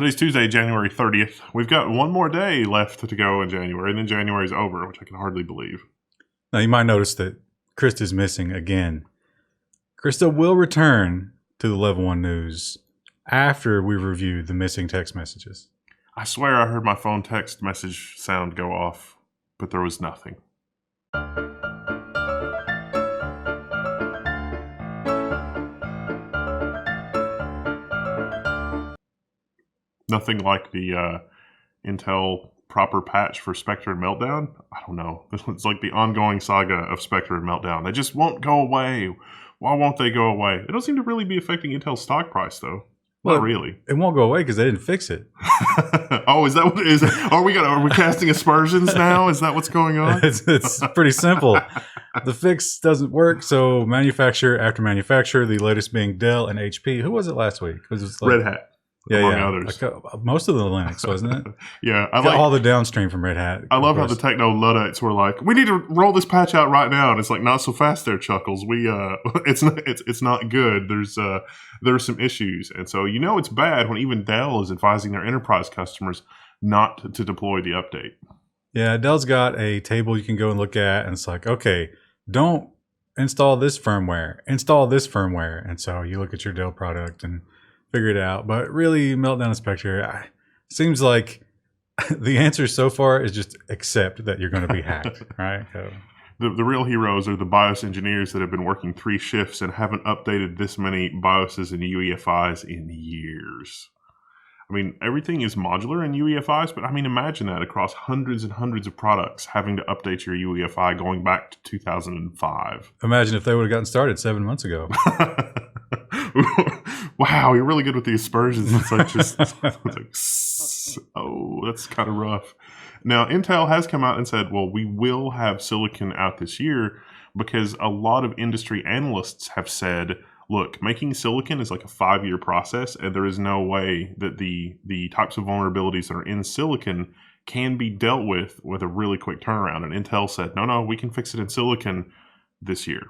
Today's Tuesday, January 30th. We've got one more day left to go in January, and then January's over, which I can hardly believe. Now, you might notice that Krista's missing again. Krista will return to the Level 1 News after we review the missing text messages. I swear I heard my phone text message sound go off, but there was nothing. Nothing like the Intel proper patch for Spectre and Meltdown? I don't know. It's like the ongoing saga of Spectre and Meltdown. They just won't go away. Why won't they go away? It don't seem to really be affecting Intel's stock price, though. Well, not really. It won't go away because they didn't fix it. Oh, is that what it is? Are we casting aspersions now? Is that what's going on? It's pretty simple. The fix doesn't work, so manufacturer after manufacturer, the latest being Dell and HP. Who was it last week? It was Red Hat. Among others. Like, most of the Linux, wasn't it? Yeah. I like all the downstream from Red Hat. I love how the techno Luddites were like, we need to roll this patch out right now. And it's like, not so fast there, Chuckles. It's not good. There are some issues. And so, it's bad when even Dell is advising their enterprise customers not to deploy the update. Yeah, Dell's got a table you can go and look at. And it's like, okay, don't install this firmware. Install this firmware. And so you look at your Dell product and figure it out. But really, Meltdown and Spectre, seems like the answer so far is just accept that you're going to be hacked, right? So, the real heroes are the BIOS engineers that have been working 3 shifts and haven't updated this many BIOSes and UEFIs in years. I mean, everything is modular in UEFIs, but I mean, imagine that across hundreds and hundreds of products having to update your UEFI going back to 2005. Imagine if they would have gotten started 7 months ago. Wow, you're really good with the aspersions. It's like that's kind of rough. Now, Intel has come out and said, well, we will have silicon out this year because a lot of industry analysts have said, look, making silicon is like a 5-year process, and there is no way that the types of vulnerabilities that are in silicon can be dealt with a really quick turnaround. And Intel said, no, we can fix it in silicon this year.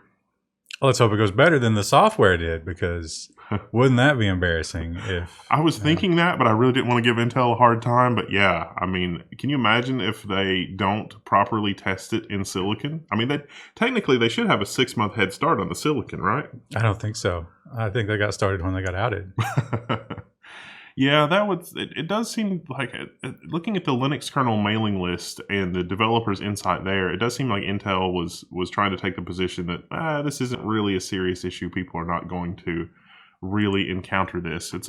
Well, let's hope it goes better than the software did, because wouldn't that be embarrassing if... I was thinking that, but I really didn't want to give Intel a hard time. But yeah, I mean, can you imagine if they don't properly test it in silicon? I mean, technically they should have a 6-month head start on the silicon, right? I don't think so. I think they got started when they got outed. Yeah, it does seem like, looking at the Linux kernel mailing list and the developers' insight there, it does seem like Intel was trying to take the position that this isn't really a serious issue. People are not going to really encounter this. It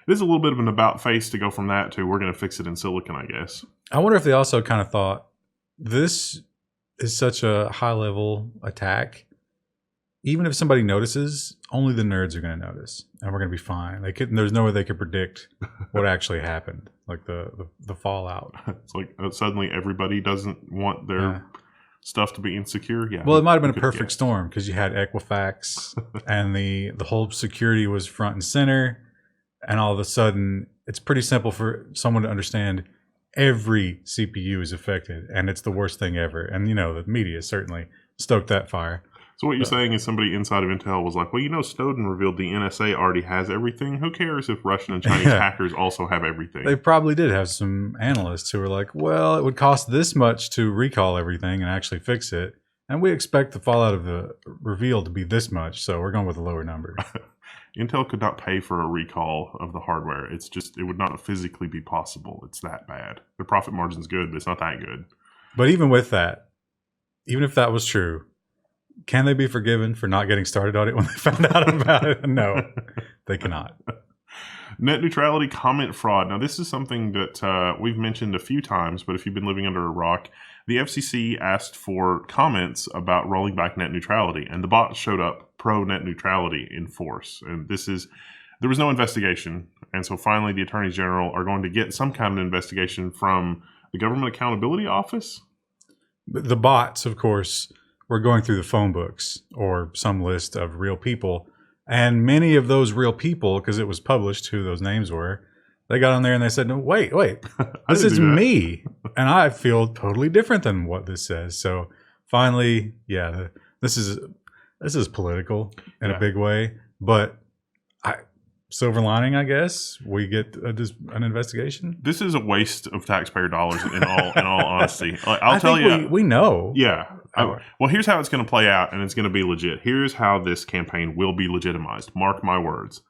is a little bit of an about face to go from that to we're going to fix it in silicon, I guess. I wonder if they also kind of thought, this is such a high-level attack. Even if somebody notices, only the nerds are going to notice, and we're going to be fine. There's no way they could predict what actually happened, like the fallout. It's like suddenly everybody doesn't want their stuff to be insecure. Yeah. Well, it might have been a perfect storm because you had Equifax, and the whole security was front and center, and all of a sudden, it's pretty simple for someone to understand. Every CPU is affected, and it's the worst thing ever. And the media certainly stoked that fire. So what you're saying is somebody inside of Intel was like, well, Snowden revealed the NSA already has everything. Who cares if Russian and Chinese hackers also have everything? They probably did have some analysts who were like, well, it would cost this much to recall everything and actually fix it. And we expect the fallout of the reveal to be this much. So we're going with a lower number. Intel could not pay for a recall of the hardware. It would not physically be possible. It's that bad. The profit margin's good, but it's not that good. But even with that, even if that was true, can they be forgiven for not getting started on it when they found out about it? No, they cannot. Net neutrality comment fraud. Now, this is something that we've mentioned a few times, but if you've been living under a rock, the FCC asked for comments about rolling back net neutrality, and the bot showed up pro net neutrality in force. And there was no investigation. And so finally, the attorneys general are going to get some kind of investigation from the Government Accountability Office. The bots, of course, were going through the phone books or some list of real people. And many of those real people, because it was published who those names were, they got on there and they said, no, wait, this is me. And I feel totally different than what this says. So finally, yeah, this is political in a big way. But silver lining, I guess. We get an investigation. This is a waste of taxpayer dollars in all honesty. I'll tell you. We know. Yeah. Well, here's how it's going to play out, and it's going to be legit. Here's how this campaign will be legitimized. Mark my words.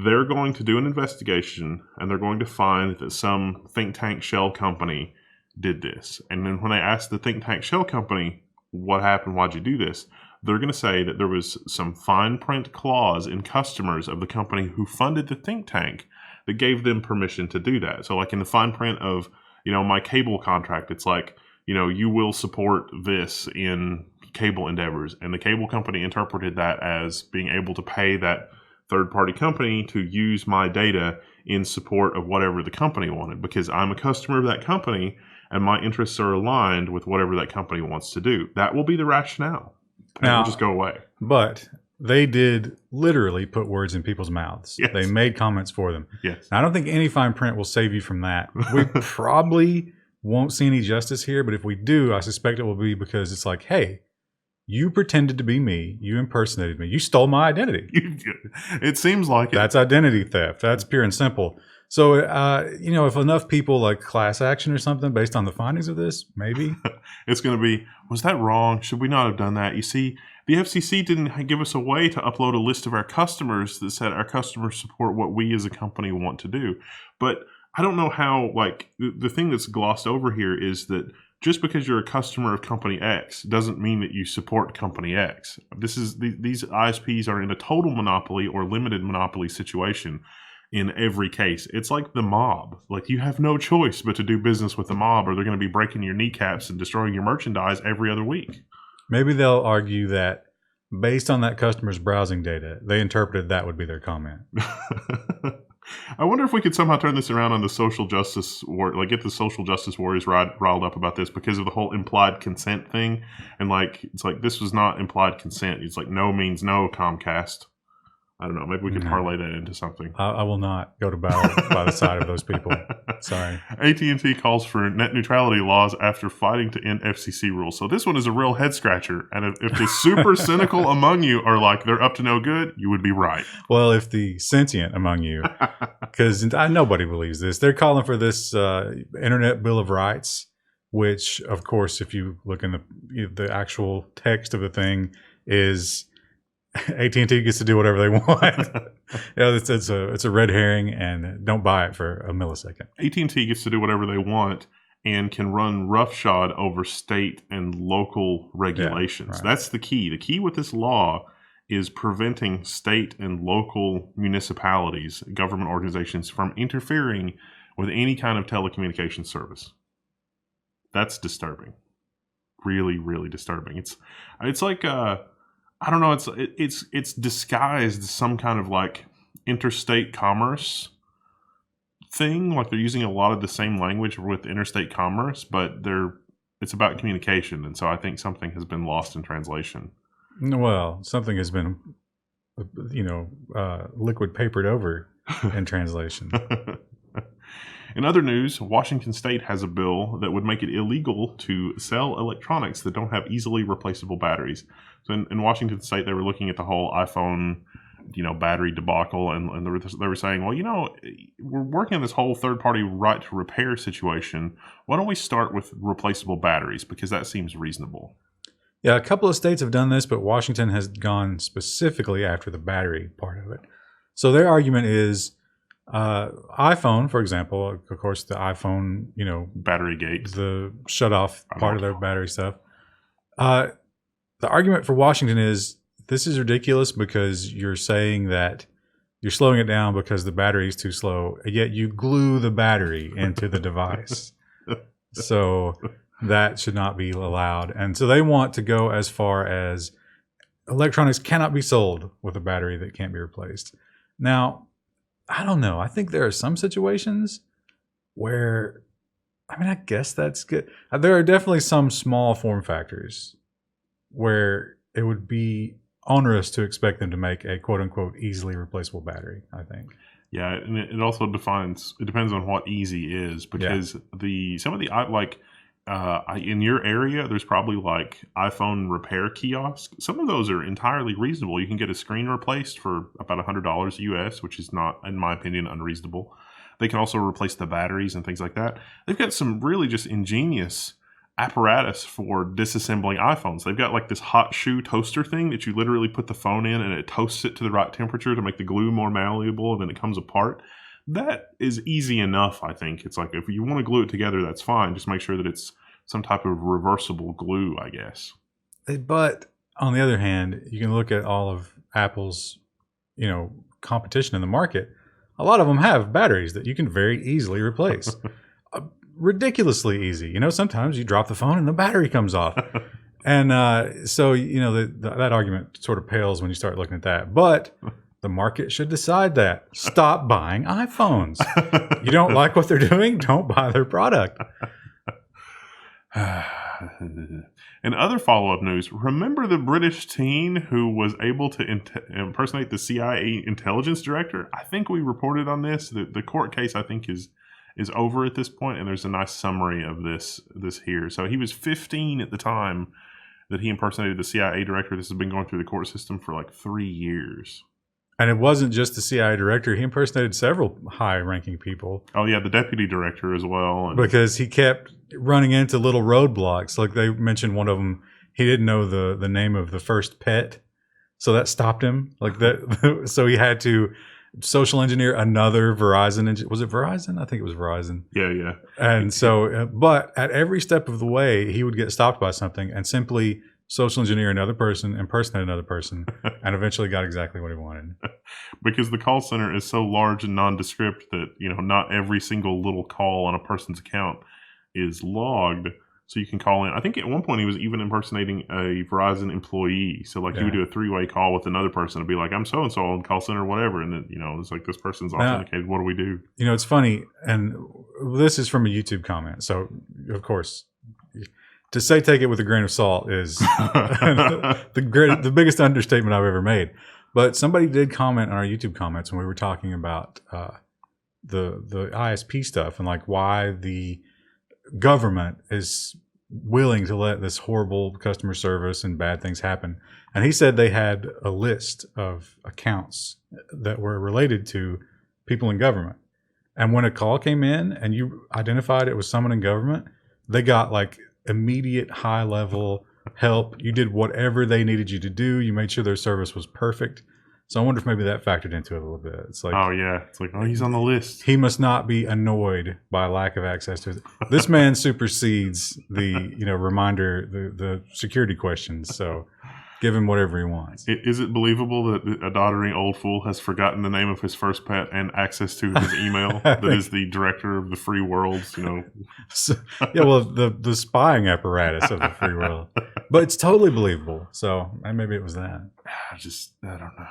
They're going to do an investigation, and they're going to find that some think tank shell company did this. And then when they ask the think tank shell company, what happened? Why'd you do this? They're going to say that there was some fine print clause in customers of the company who funded the think tank that gave them permission to do that. So like in the fine print of, my cable contract, it's like, you will support this in cable endeavors. And the cable company interpreted that as being able to pay that third-party company to use my data in support of whatever the company wanted, because I'm a customer of that company and my interests are aligned with whatever that company wants to do. That will be the rationale. And it will just go away. But they did literally put words in people's mouths. Yes. They made comments for them. Yes. Now, I don't think any fine print will save you from that. We probably won't see any justice here, but if we do, I suspect it will be because it's like, hey, you pretended to be me. You impersonated me. You stole my identity. It seems like it. That's identity theft. That's pure and simple. So, if enough people like class action or something based on the findings of this, maybe. It's going to be, was that wrong? Should we not have done that? You see, the FCC didn't give us a way to upload a list of our customers that said our customers support what we as a company want to do. But I don't know how, the thing that's glossed over here is that just because you're a customer of company X doesn't mean that you support company X. These ISPs are in a total monopoly or limited monopoly situation in every case. It's like the mob. Like, you have no choice but to do business with the mob, or they're going to be breaking your kneecaps and destroying your merchandise every other week. Maybe they'll argue that based on that customer's browsing data, they interpreted that would be their comment. I wonder if we could somehow turn this around on the social justice war, get the social justice warriors riled up about this because of the whole implied consent thing. And it's like, this was not implied consent. It's like, no means no, Comcast. I don't know. Maybe we could parlay that into something. I will not go to battle by the side of those people. Sorry. AT&T calls for net neutrality laws after fighting to end FCC rules. So this one is a real head scratcher. And if the super cynical among you are like, they're up to no good, you would be right. Well, if the sentient among you, because nobody believes this, they're calling for this Internet Bill of Rights, which, of course, if you look in the actual text of the thing, is AT&T gets to do whatever they want. It's a red herring, and don't buy it for a millisecond. AT&T gets to do whatever they want and can run roughshod over state and local regulations. Yeah, right. That's the key. The key with this law is preventing state and local municipalities, government organizations, from interfering with any kind of telecommunications service. That's disturbing. Really, really disturbing. It's like I don't know. It's disguised as some kind of interstate commerce thing. Like, they're using a lot of the same language with interstate commerce, but it's about communication, and so I think something has been lost in translation. Well, something has been, liquid papered over in translation. In other news, Washington State has a bill that would make it illegal to sell electronics that don't have easily replaceable batteries. So in Washington State, they were looking at the whole iPhone, battery debacle, and they were saying, well, we're working on this whole third-party right to repair situation. Why don't we start with replaceable batteries? Because that seems reasonable. Yeah, a couple of states have done this, but Washington has gone specifically after the battery part of it. So their argument is, iPhone, for example, of course, the iPhone, battery gate, the shut off part of their battery stuff. The argument for Washington is, this is ridiculous because you're saying that you're slowing it down because the battery is too slow, yet you glue the battery into the device. So that should not be allowed. And so they want to go as far as electronics cannot be sold with a battery that can't be replaced. Now, I don't know. I think there are some situations where, I guess that's good. There are definitely some small form factors where it would be onerous to expect them to make a quote unquote easily replaceable battery, I think. Yeah, and it also depends on what easy is, because some of the in your area, there's probably like iPhone repair kiosks. Some of those are entirely reasonable. You can get a screen replaced for about $100 US, which is not, in my opinion, unreasonable. They can also replace the batteries and things like that. They've got some really just ingenious apparatus for disassembling iPhones. They've got like this hot shoe toaster thing that you literally put the phone in and it toasts it to the right temperature to make the glue more malleable, and then it comes apart. That is easy enough, I think. It's like if you want to glue it together, that's fine. Just make sure that it's some type of reversible glue, I guess. But on the other hand, you can look at all of Apple's, competition in the market. A lot of them have batteries that you can very easily replace. Ridiculously easy. Sometimes you drop the phone and the battery comes off. And so, that argument sort of pales when you start looking at that. But the market should decide that. Stop buying iPhones. You don't like what they're doing? Don't buy their product. In other follow-up news, remember the British teen who was able to impersonate the CIA intelligence director? I think we reported on this. The court case, I think, is over at this point, and there's a nice summary of this here. So he was 15 at the time that he impersonated the CIA director. This has been going through the court system for like 3 years. And it wasn't just the CIA director. He impersonated several high-ranking people. Oh, yeah, the deputy director as well. Because he kept running into little roadblocks. Like they mentioned one of them, he didn't know the name of the first pet. So that stopped him. Like that. So he had to social engineer another Verizon. Was it Verizon? I think it was Verizon. Yeah. And so, but at every step of the way, he would get stopped by something and simply social engineer another person, impersonate another person, and eventually got exactly what he wanted. Because the call center is so large and nondescript that, not every single little call on a person's account is logged. So you can call in. I think at one point he was even impersonating a Verizon employee. So like you would do a 3-way call with another person and be like, I'm so-and-so on call center or whatever. And then, it's like, this person's authenticated. What do we do? It's funny. And this is from a YouTube comment. So of course, to say take it with a grain of salt is the biggest understatement I've ever made. But somebody did comment on our YouTube comments when we were talking about the ISP stuff and like why the government is willing to let this horrible customer service and bad things happen. And he said they had a list of accounts that were related to people in government. And when a call came in and you identified it was someone in government, they got like immediate high level help. You did whatever they needed you to do. You made sure their service was perfect. So I wonder if maybe that factored into it a little bit. It's like, oh yeah, it's like, oh, he's on the list. He must not be annoyed by lack of access to it. This man supersedes the reminder, the security questions. So give him whatever he wants. Is it believable that a doddering old fool has forgotten the name of his first pet and access to his email that is the director of the free world's, So, yeah, well, the spying apparatus of the free world. But it's totally believable. So maybe it was that. I don't know.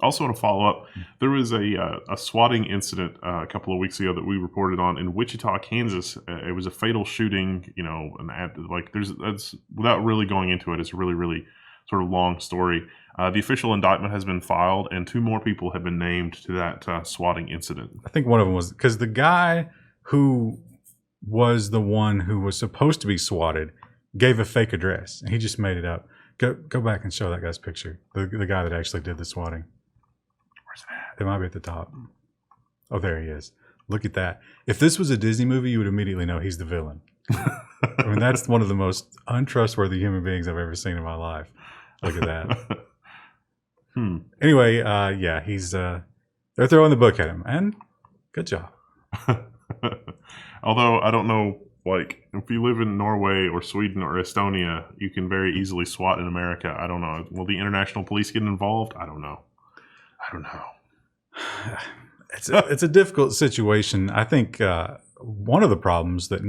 Also want to follow up. There was a swatting incident a couple of weeks ago that we reported on in Wichita, Kansas. It was a fatal shooting, that's without really going into it. It's a really, really sort of long story. The official indictment has been filed, and 2 more people have been named to that swatting incident. I think one of them was because the guy who was the one who was supposed to be swatted gave a fake address, and he just made it up. Go back and show that guy's picture. The guy that actually did the swatting. Where's that? It might be at the top. Oh, there he is. Look at that. If this was a Disney movie, you would immediately know he's the villain. I mean, that's one of the most untrustworthy human beings I've ever seen in my life. Look at that. Anyway, yeah, he's they're throwing the book at him, and good job. Although I don't know, like if you live in Norway or Sweden or Estonia, you can very easily SWAT in America. I don't know. Will the international police get involved? I don't know. It's a difficult situation. I think one of the problems that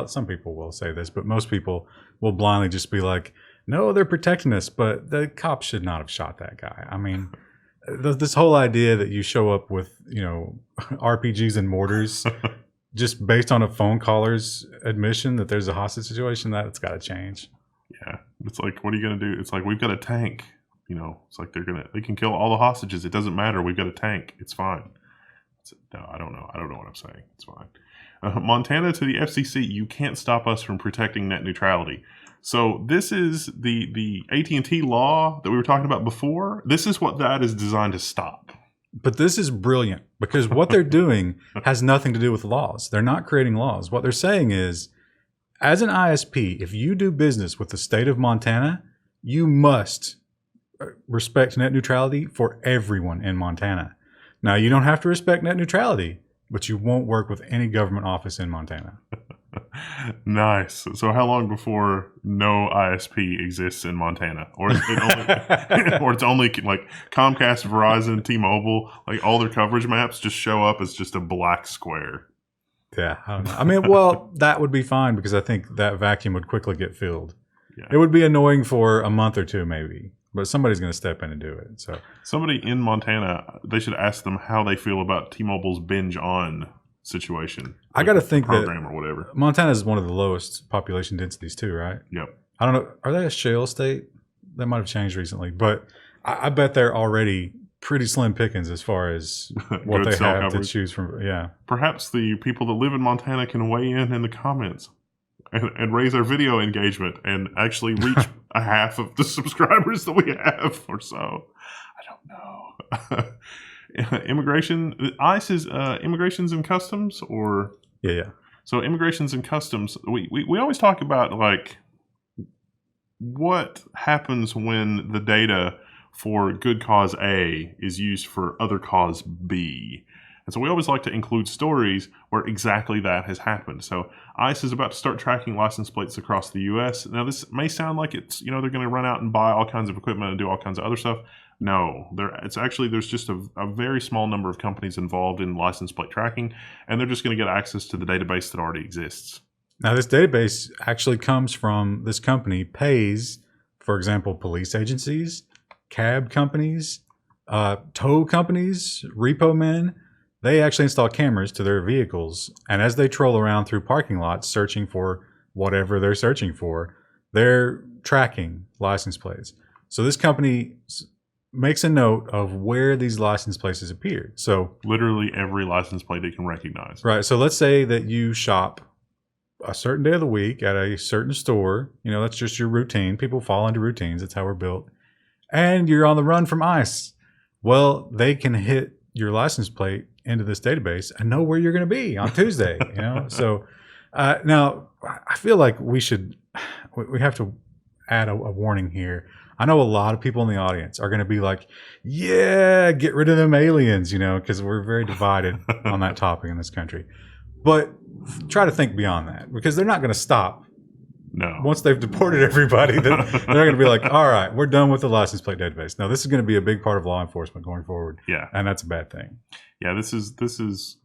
some people will say this, but most people will blindly just be like, no, they're protecting us, but the cops should not have shot that guy. I mean, this whole idea that you show up with, RPGs and mortars just based on a phone caller's admission that there's a hostage situation, that's got to change. Yeah. It's like, what are you going to do? It's like, we've got a tank, it's like they can kill all the hostages. It doesn't matter. We've got a tank. It's fine. No, I don't know. I don't know what I'm saying. It's fine. Montana to the FCC. You can't stop us from protecting net neutrality. So this is the AT&T law that we were talking about before. This is what that is designed to stop. But this is brilliant because what they're doing has nothing to do with laws. They're not creating laws. What they're saying is, as an ISP, if you do business with the state of Montana, you must respect net neutrality for everyone in Montana. Now, you don't have to respect net neutrality, but you won't work with any government office in Montana. Nice. So how long before no ISP exists in Montana? Or it's only like Comcast, Verizon, T-Mobile, like all their coverage maps just show up as just a black square. Yeah, I don't know. I mean, well, that would be fine because I think that vacuum would quickly get filled. Yeah. It would be annoying for a month or two maybe, but somebody's going to step in and do it. So somebody in Montana, they should ask them how they feel about T-Mobile's binge on situation. I got to think program that or whatever. Montana is one of the lowest population densities too, right? Yep. I don't know. Are they a shale state? That might have changed recently, but I bet they're already pretty slim pickings as far as what they have coverage to choose from. Yeah. Perhaps the people that live in Montana can weigh in the comments and raise our video engagement and actually reach a half of the subscribers that we have or so. I don't know. Immigration, ICE is immigrations and customs, or yeah. So immigrations and customs. We always talk about like what happens when the data for good cause A is used for other cause B. And so we always like to include stories where exactly that has happened. So ICE is about to start tracking license plates across the U.S. Now, this may sound like it's, they're going to run out and buy all kinds of equipment and do all kinds of other stuff. No, there's just a very small number of companies involved in license plate tracking, and they're just going to get access to the database that already exists. Now, this database actually comes from this company pays, for example, police agencies, cab companies, tow companies, repo men. They actually install cameras to their vehicles, and as they troll around through parking lots searching for whatever they're searching for, they're tracking license plates. So this company makes a note of where these license plates appeared. So literally every license plate they can recognize. Right. So let's say that you shop a certain day of the week at a certain store. That's just your routine. People fall into routines. That's how we're built. And you're on the run from ICE. Well, they can hit your license plate into this database and know where you're going to be on Tuesday. So now I feel like we have to add a warning here. I know a lot of people in the audience are going to be like, yeah, get rid of them aliens, because we're very divided on that topic in this country. But try to think beyond that, because they're not going to stop. No. Once they've deported everybody, they're going to be like, all right, we're done with the license plate database. Now, this is going to be a big part of law enforcement going forward. Yeah. And that's a bad thing. Yeah, this is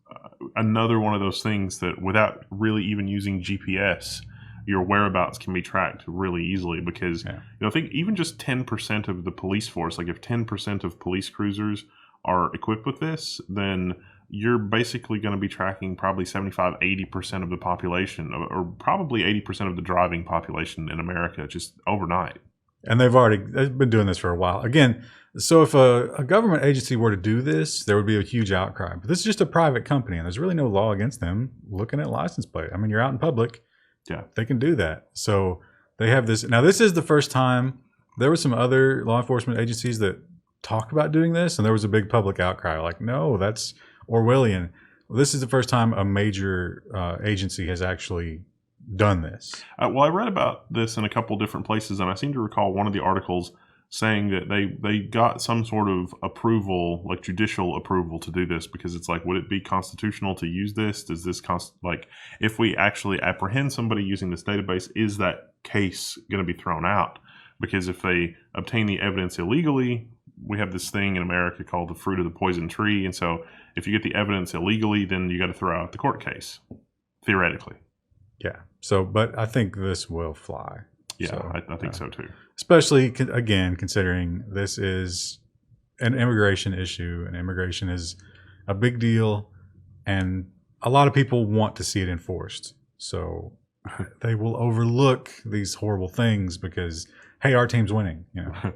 another one of those things that without really even using GPS, your whereabouts can be tracked really easily, because I think even just 10% of the police force, like if 10% of police cruisers are equipped with this, then you're basically going to be tracking probably 75-80% of the population, or probably 80% of the driving population in America just overnight. And they've been doing this for a while. Again, so if a government agency were to do this, there would be a huge outcry. But this is just a private company, and there's really no law against them looking at license plate. I mean, you're out in public. Yeah, they can do that. So they have this. Now, this is the first time. There were some other law enforcement agencies that talk about doing this, and there was a big public outcry. Like, no, that's Orwellian. Well, this is the first time a major agency has actually done this. Well, I read about this in a couple different places, and I seem to recall one of the articles saying that they got some sort of approval, like judicial approval, to do this, because it's like, would it be constitutional to use this? Does this like, if we actually apprehend somebody using this database, is that case going to be thrown out? Because if they obtain the evidence illegally, we have this thing in America called the fruit of the poison tree, and so if you get the evidence illegally, then you got to throw out the court case, theoretically. Yeah. So, but I think this will fly. Yeah, so, I think so too. Especially, again, considering this is an immigration issue, and immigration is a big deal, and a lot of people want to see it enforced. So they will overlook these horrible things because, hey, our team's winning. Now,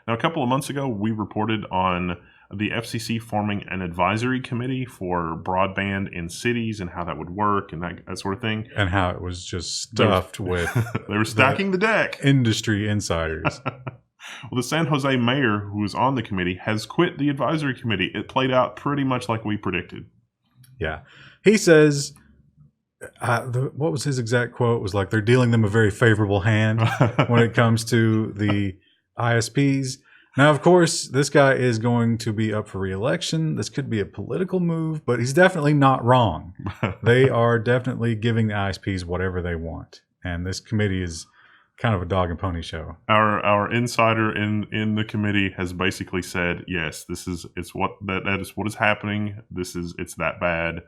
a couple of months ago, we reported on the FCC forming an advisory committee for broadband in cities and how that would work and that sort of thing. And how it was just stuffed with they were stacking the deck. Industry insiders. Well, the San Jose mayor, who was on the committee, has quit the advisory committee. It played out pretty much like we predicted. Yeah. He says, what was his exact quote? It was like, they're dealing them a very favorable hand when it comes to the ISPs. Now, of course, this guy is going to be up for re-election. This could be a political move, but he's definitely not wrong. They are definitely giving the ISPs whatever they want. And this committee is kind of a dog and pony show. Our insider in the committee has basically said, yes, that is what is happening. It's that bad.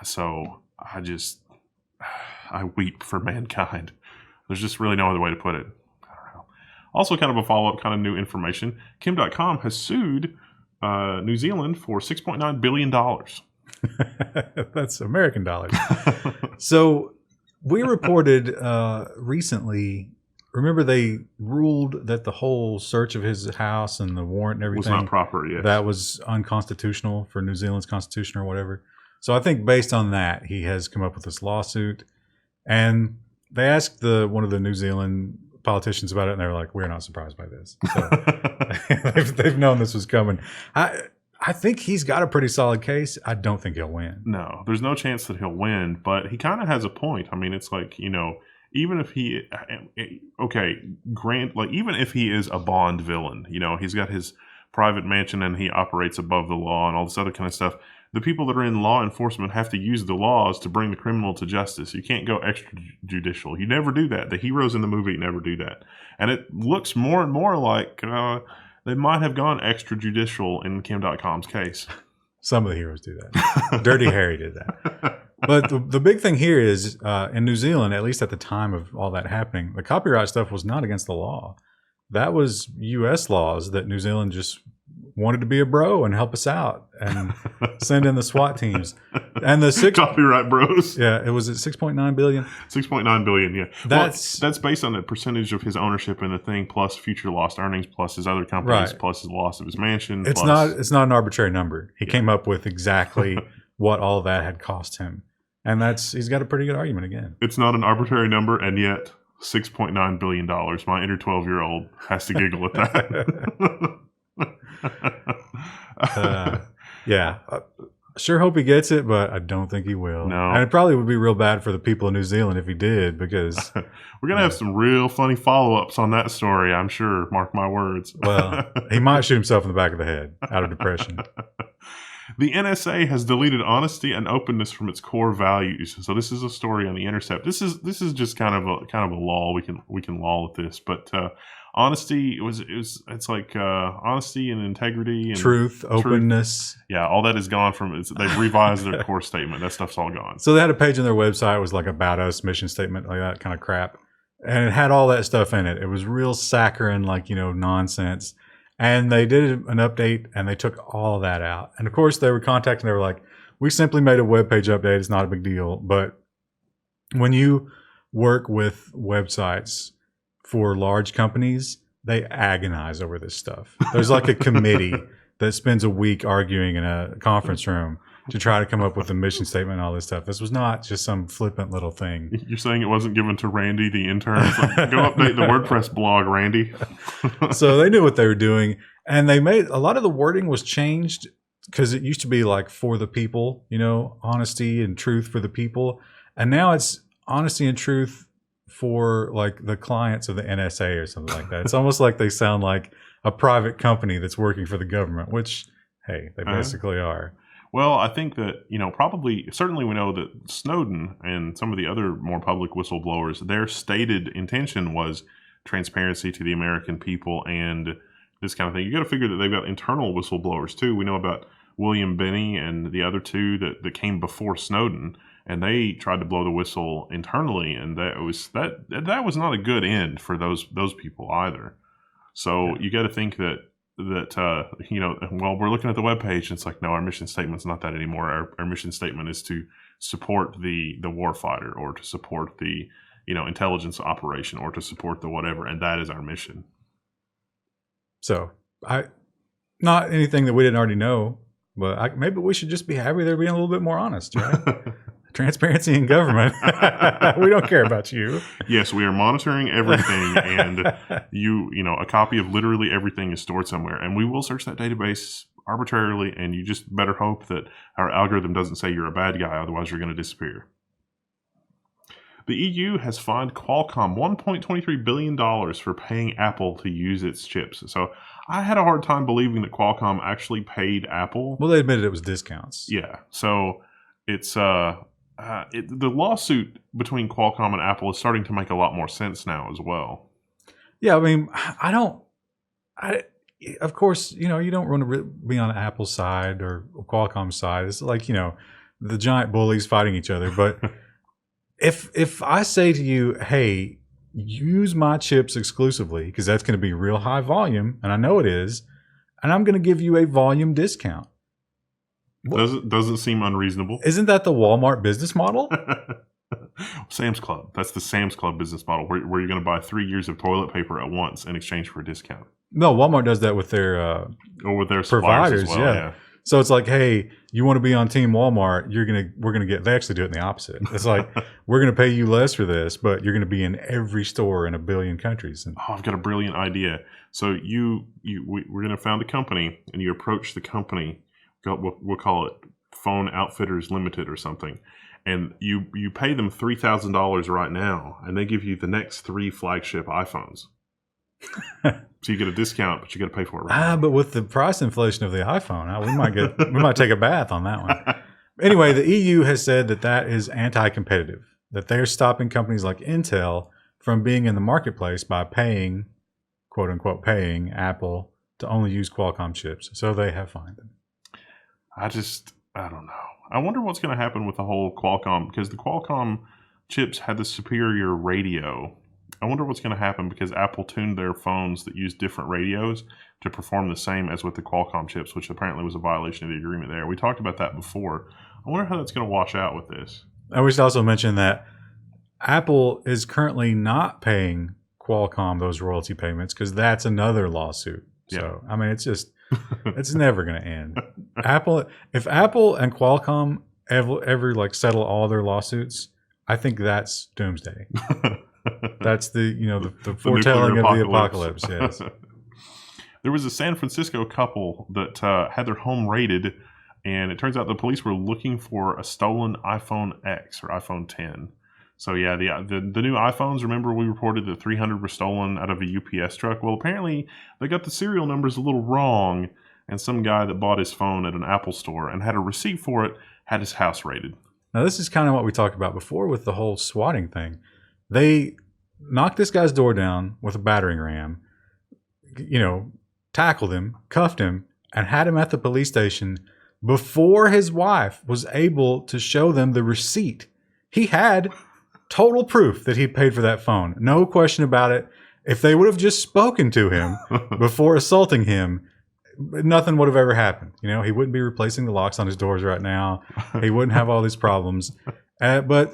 So I weep for mankind. There's just really no other way to put it. Also, kind of a follow-up, kind of new information. Kim.com has sued New Zealand for $6.9 billion. That's American dollars. So we reported recently, remember they ruled that the whole search of his house and the warrant and everything was not proper, yes. That was unconstitutional for New Zealand's constitution or whatever. So I think based on that, he has come up with this lawsuit. And they asked one of the New Zealand politicians about it, and they were like, we're not surprised by this. So they've known this was coming. I think he's got a pretty solid case. I don't think he'll win. No, there's no chance that he'll win, but he kind of has a point. I mean, it's like, even if even if he is a Bond villain, he's got his private mansion and he operates above the law and all this other kind of stuff. The people that are in law enforcement have to use the laws to bring the criminal to justice. You can't go extrajudicial. You never do that. The heroes in the movie never do that. And it looks more and more like they might have gone extrajudicial in Kim.com's case. Some of the heroes do that. Dirty Harry did that. But the big thing here is in New Zealand, at least at the time of all that happening, the copyright stuff was not against the law. That was U.S. laws that New Zealand just wanted to be a bro and help us out and send in the SWAT teams. And the copyright bros. Yeah, it was at 6.9 billion. 6.9 billion, yeah. That's based on the percentage of his ownership in the thing plus future lost earnings plus his other companies plus his loss of his mansion. It's not an arbitrary number. He came up with exactly what all of that had cost him. And he's got a pretty good argument again. It's not an arbitrary number, and yet $6.9 billion. My inner 12-year-old has to giggle at that. Yeah. Sure hope he gets it, but I don't think he will. No. And it probably would be real bad for the people in New Zealand if he did, because we're going to have some real funny follow-ups on that story, I'm sure. Mark my words. Well, he might shoot himself in the back of the head out of depression. The NSA has deleted honesty and openness from its core values. So this is a story on The Intercept. This is just kind of a lull. We can lull at this, but honesty it's like honesty and integrity and truth, openness. Yeah, all that is gone from it. They've revised their core statement. That stuff's all gone. So they had a page on their website. It was like about us, mission statement, like that kind of crap, and it had all that stuff in it. It was real saccharine, like nonsense. And they did an update and they took all of that out. And of course they were contacting, they were like, we simply made a web page update. It's not a big deal. But when you work with websites for large companies, they agonize over this stuff. There's like a committee that spends a week arguing in a conference room to try to come up with a mission statement and all this stuff. This was not just some flippant little thing. You're saying it wasn't given to Randy, the intern? Like, go update the WordPress blog, Randy. So they knew what they were doing. And they made a lot of the wording was changed because it used to be like for the people, honesty and truth for the people. And now it's honesty and truth for like the clients of the NSA or something like that. It's almost like they sound like a private company that's working for the government, which, hey, they basically are. Well, I think that, certainly we know that Snowden and some of the other more public whistleblowers, their stated intention was transparency to the American people and this kind of thing. You got to figure that they've got internal whistleblowers too. We know about William Binney and the other two that came before Snowden, and they tried to blow the whistle internally, and that was not a good end for those people either. So you got to think that we're looking at the webpage and it's like, no, our mission statement's not that anymore. Our mission statement is to support the warfighter or to support the intelligence operation or to support the whatever, and that is our mission. So Not anything that we didn't already know, but maybe we should just be happy they're being a little bit more honest, right? Transparency in government. We don't care about you. Yes, we are monitoring everything, and a copy of literally everything is stored somewhere, and we will search that database arbitrarily, and you just better hope that our algorithm doesn't say you're a bad guy, otherwise you're going to disappear. The EU has fined Qualcomm $1.23 billion for paying Apple to use its chips. So I had a hard time believing that Qualcomm actually paid Apple. Well, they admitted it was discounts. Yeah, so it's the lawsuit between Qualcomm and Apple is starting to make a lot more sense now as well. Yeah, I mean, of course, you don't want to be on Apple's side or Qualcomm's side. It's like, the giant bullies fighting each other. But if I say to you, hey, use my chips exclusively, because that's going to be real high volume, and I know it is, and I'm going to give you a volume discount. Doesn't seem unreasonable. Isn't that the Walmart business model? Sam's Club. That's the Sam's Club business model, where you're going to buy 3 years of toilet paper at once in exchange for a discount. No, Walmart does that with their or with their providers as well, yeah. So it's like, hey, you want to be on Team Walmart? We're gonna get. They actually do it in the opposite. It's like, we're gonna pay you less for this, but you're gonna be in every store in 1 billion countries. And I've got a brilliant idea. So we're gonna found a company, and you approach the company. We'll call it Phone Outfitters Limited or something, and you pay them $3,000 right now, and they give you the next 3 flagship iPhones. So you get a discount, but you got to pay for it. Right but with the price inflation of the iPhone, we might take a bath on that one. Anyway, the EU has said that is anti-competitive. That they're stopping companies like Intel from being in the marketplace by paying, quote unquote, paying Apple to only use Qualcomm chips. So they have fined them. I don't know. I wonder what's going to happen with the whole Qualcomm, because the Qualcomm chips had the superior radio. I wonder what's going to happen, because Apple tuned their phones that use different radios to perform the same as with the Qualcomm chips, which apparently was a violation of the agreement there. We talked about that before. I wonder how that's going to wash out with this. I should also mention that Apple is currently not paying Qualcomm those royalty payments, because that's another lawsuit. So, yeah. I mean, it's just, it's never going to end. If Apple and Qualcomm ever like settle all their lawsuits, I think that's doomsday. That's the foretelling of the apocalypse. Yes. There was a San Francisco couple that had their home raided, and it turns out the police were looking for a stolen iPhone X or iPhone 10. So yeah, the new iPhones. Remember, we reported that 300 were stolen out of a UPS truck. Well, apparently they got the serial numbers a little wrong, and some guy that bought his phone at an Apple store and had a receipt for it had his house raided. Now, this is kind of what we talked about before with the whole swatting thing. They knocked this guy's door down with a battering ram, tackled him, cuffed him, and had him at the police station before his wife was able to show them the receipt. He had total proof that he paid for that phone. No question about it. If they would have just spoken to him before assaulting him, nothing would have ever happened. He wouldn't be replacing the locks on his doors right now. He wouldn't have all these problems. But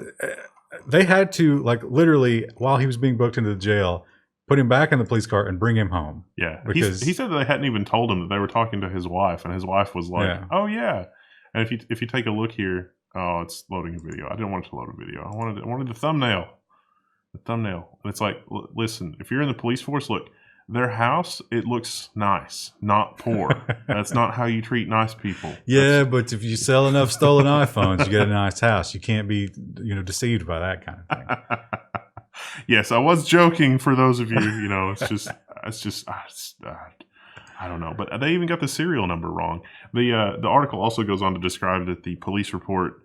they had to, literally, while he was being booked into the jail, put him back in the police car and bring him home. Yeah. Because he said that they hadn't even told him that they were talking to his wife, and his wife was like, yeah. Oh, yeah. And if you take a look here, oh, it's loading a video. I didn't want it to load a video. I wanted the thumbnail. The thumbnail. And it's like, listen, if you're in the police force, look, their house, it looks nice, not poor. That's not how you treat nice people. Yeah, but if you sell enough stolen iPhones, you get a nice house. You can't be, deceived by that kind of thing. Yes, I was joking for those of you, it's just, I don't know. But they even got the serial number wrong. The article also goes on to describe that the police report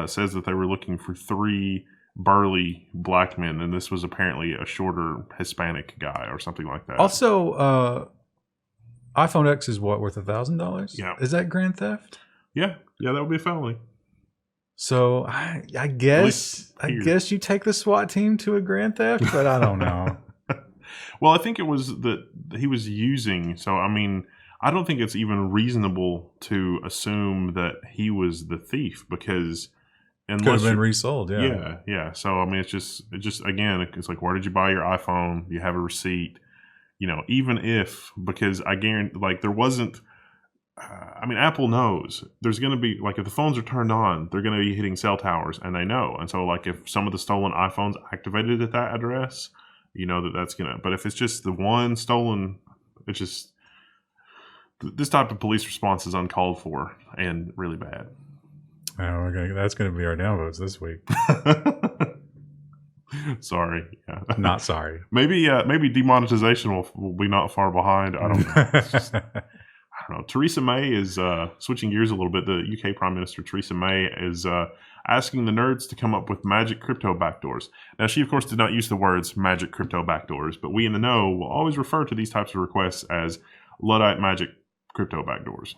says that they were looking for 3 burly black men, and this was apparently a shorter Hispanic guy or something like that. Also, iPhone X is worth $1,000? Yeah. Is that grand theft? Yeah, that would be a felony. So I guess you take the SWAT team to a grand theft, but I don't know. Well, I think it was that he was using. So I mean, I don't think it's even reasonable to assume that he was the thief, because could have been resold. Yeah. So I mean, it's just again, it's like, where did you buy your iPhone? Do you have a receipt? even if, because I guarantee, like, there wasn't, Apple knows there's going to be, like, if the phones are turned on, they're going to be hitting cell towers, and they know. And so, like, if some of the stolen iPhones activated at that address, that's going to, but if it's just the one stolen, it's just, this type of police response is uncalled for and really bad. Oh, that's going to be our downvotes this week. Sorry. Yeah. Not sorry. Maybe demonetization will be not far behind. I don't know. I don't know. Theresa May is switching gears a little bit. The UK Prime Minister Theresa May is asking the nerds to come up with magic crypto backdoors. Now, she, of course, did not use the words magic crypto backdoors, but we in the know will always refer to these types of requests as Luddite magic crypto backdoors.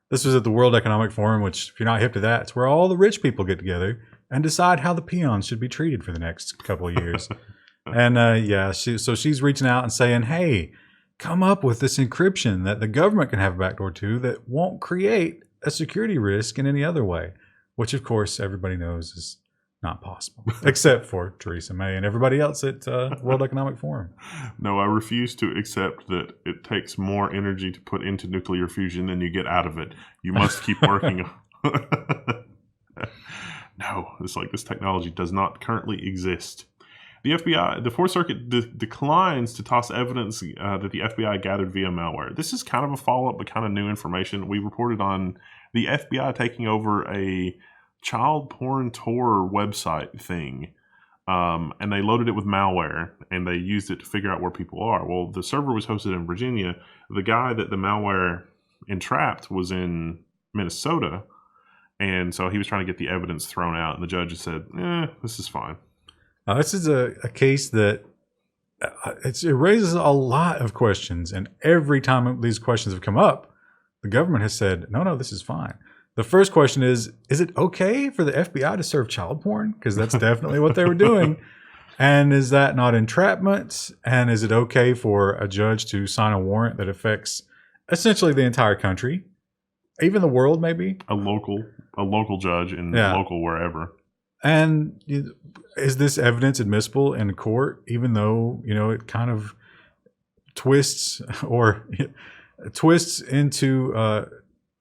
This was at the World Economic Forum, which, if you're not hip to that, it's where all the rich people get together and decide how the peons should be treated for the next couple of years. And so she's reaching out and saying, hey, come up with this encryption that the government can have a backdoor to that won't create a security risk in any other way, which, of course, everybody knows is not possible, except for Theresa May and everybody else at World Economic Forum. No, I refuse to accept that it takes more energy to put into nuclear fusion than you get out of it. You must keep working. No, it's like this technology does not currently exist. The FBI, the Fourth Circuit declines to toss evidence that the FBI gathered via malware. This is kind of a follow-up, but kind of new information. We reported on the FBI taking over a child porn tour website thing, and they loaded it with malware, and they used it to figure out where people are. Well, the server was hosted in Virginia. The guy that the malware entrapped was in Minnesota, and so he was trying to get the evidence thrown out, and the judge said, this is fine. This is a case that it raises a lot of questions, and every time these questions have come up, the government has said, no, this is fine. The first question is it okay for the FBI to serve child porn? Because that's definitely what they were doing. And is that not entrapment? And is it okay for a judge to sign a warrant that affects essentially the entire country, even the world, maybe? A local judge in local wherever. And is this evidence admissible in court, even though, it kind of twists into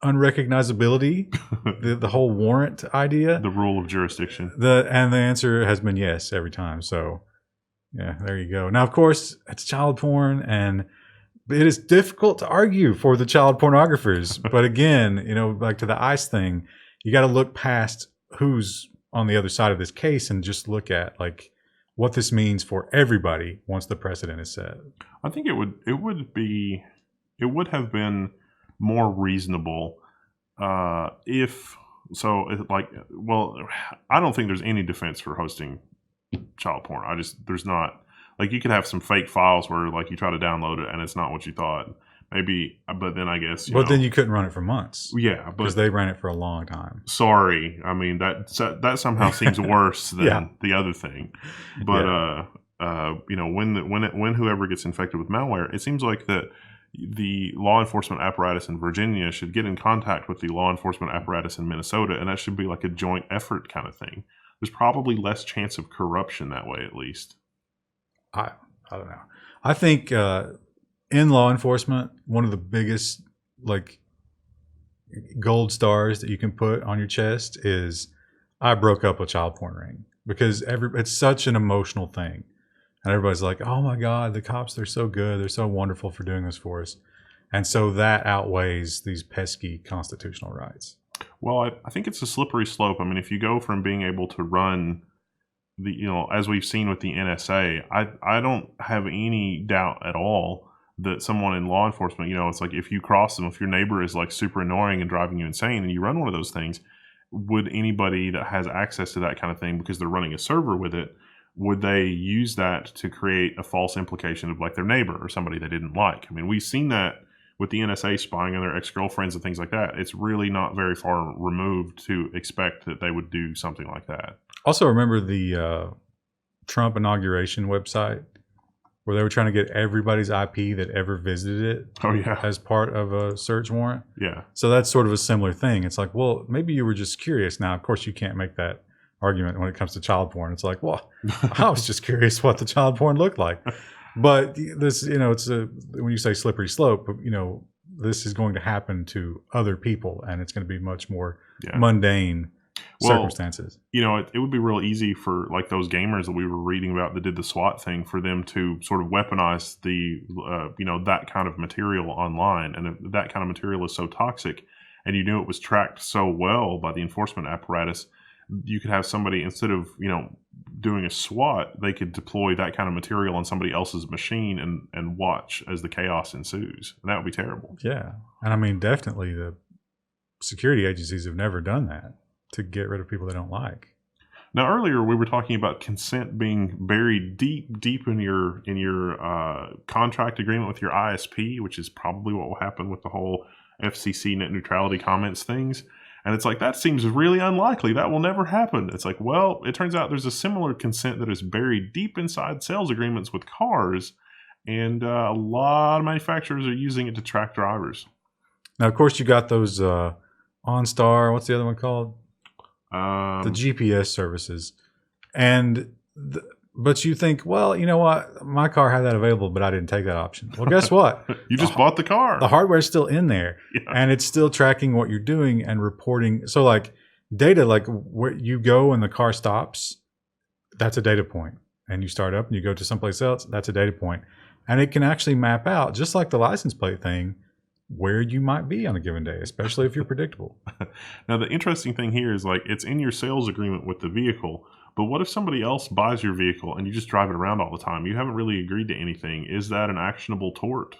unrecognizability, the whole warrant idea, the rule of jurisdiction, and the answer has been yes every time. So yeah, there you go. Now, of course, it's child porn, and it is difficult to argue for the child pornographers. But again, like to the ICE thing, you got to look past who's on the other side of this case and just look at like what this means for everybody once the precedent is set. I think it would have been more reasonable I don't think there's any defense for hosting child porn. There's not, like, you could have some fake files where like you try to download it and it's not what you thought. Maybe, but then I guess then you couldn't run it for months. Yeah, because they ran it for a long time. Sorry, I mean that somehow seems worse than the other thing. But when whoever gets infected with malware, it seems like that the law enforcement apparatus in Virginia should get in contact with the law enforcement apparatus in Minnesota, and that should be like a joint effort kind of thing. There's probably less chance of corruption that way, at least. I don't know. I think in law enforcement, one of the biggest like gold stars that you can put on your chest is I broke up a child porn ring, because it's such an emotional thing. And everybody's like, oh my God, the cops, they're so good. They're so wonderful for doing this for us. And so that outweighs these pesky constitutional rights. Well, I think it's a slippery slope. I mean, if you go from being able to run as we've seen with the NSA, I don't have any doubt at all that someone in law enforcement, it's like if you cross them, if your neighbor is like super annoying and driving you insane and you run one of those things, would anybody that has access to that kind of thing because they're running a server with it, would they use that to create a false implication of like their neighbor or somebody they didn't like? I mean, we've seen that with the NSA spying on their ex-girlfriends and things like that. It's really not very far removed to expect that they would do something like that. Also, remember the Trump inauguration website where they were trying to get everybody's IP that ever visited it as part of a search warrant? Yeah. So that's sort of a similar thing. It's like, well, maybe you were just curious. Now, of course, you can't make that argument when it comes to child porn. It's like, well, I was just curious what the child porn looked like. But this, it's when you say slippery slope, this is going to happen to other people, and it's going to be much more mundane circumstances. It would be real easy for like those gamers that we were reading about that did the SWAT thing for them to sort of weaponize the, that kind of material online. And if that kind of material is so toxic and you knew it was tracked so well by the enforcement apparatus, you could have somebody, instead of, doing a SWAT, they could deploy that kind of material on somebody else's machine and watch as the chaos ensues. And that would be terrible. Yeah. And I mean, definitely the security agencies have never done that to get rid of people they don't like. Now, earlier we were talking about consent being buried deep in your contract agreement with your ISP, which is probably what will happen with the whole FCC net neutrality comments things. And it's like, that seems really unlikely. That will never happen. It's like, well, it turns out there's a similar consent that is buried deep inside sales agreements with cars, and a lot of manufacturers are using it to track drivers. Now, of course, you got those OnStar. What's the other one called? The GPS services. But you think, well, you know what? My car had that available, but I didn't take that option. Well, guess what? You just bought the car. The hardware is still in there, and it's still tracking what you're doing and reporting. So, like data, like where you go and the car stops, that's a data point. And you start up and you go to someplace else, that's a data point. And it can actually map out, just like the license plate thing, where you might be on a given day, especially if you're predictable. Now, the interesting thing here is, like, it's in your sales agreement with the vehicle. But what if somebody else buys your vehicle and you just drive it around all the time? You haven't really agreed to anything. Is that an actionable tort?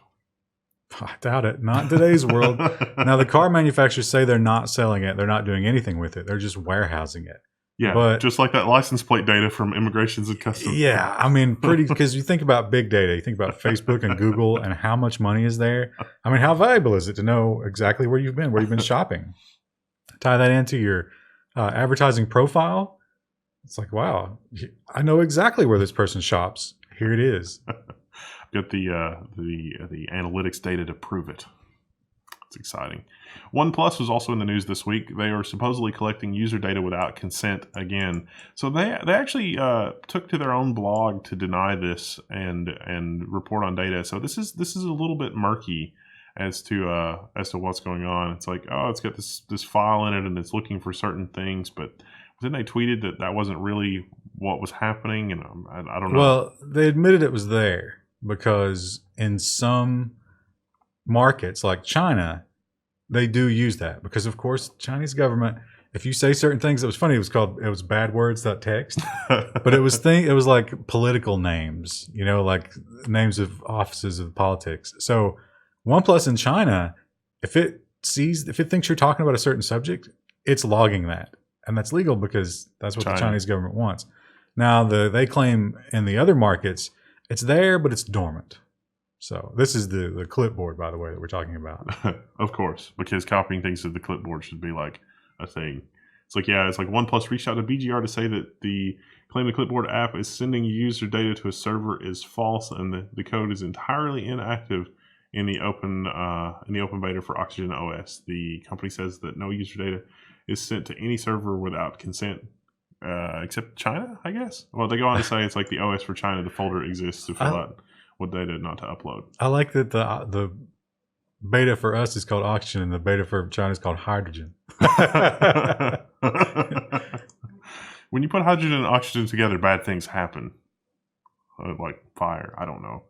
I doubt it. Not in today's world. Now, the car manufacturers say they're not selling it. They're not doing anything with it. They're just warehousing it. Yeah, but just like that license plate data from Immigrations and Customs. Yeah, I mean, because you think about big data. You think about Facebook and Google and how much money is there. I mean, how valuable is it to know exactly where you've been shopping? Tie that into your advertising profile. It's like, wow, I know exactly where this person shops. Here it is. Got the analytics data to prove it. It's exciting. OnePlus was also in the news this week. They are supposedly collecting user data without consent again. So they actually took to their own blog to deny this and report on data. So this is a little bit murky as to what's going on. It's like, oh, it's got this file in it and it's looking for certain things, but then they tweeted that wasn't really what was happening, and I don't know. Well, they admitted it was there because in some markets like China, they do use that because, of course, Chinese government. If you say certain things, it was funny. It was bad words.txt, but it was like political names, like names of offices of politics. So OnePlus in China, if it thinks you're talking about a certain subject, it's logging that. And that's legal because that's what the Chinese government wants. Now, they claim in the other markets, it's there, but it's dormant. So this is the clipboard, by the way, that we're talking about. Of course, because copying things to the clipboard should be like a thing. It's like OnePlus reached out to BGR to say that the claim the clipboard app is sending user data to a server is false, and the code is entirely inactive in the open beta for Oxygen OS. The company says that no user data is sent to any server without consent, except China, I guess. Well, they go on to say it's like the OS for China, the folder exists to fill out what data not to upload. I like that the beta for us is called oxygen and the beta for China is called hydrogen. When you put hydrogen and oxygen together, bad things happen. Like fire, I don't know.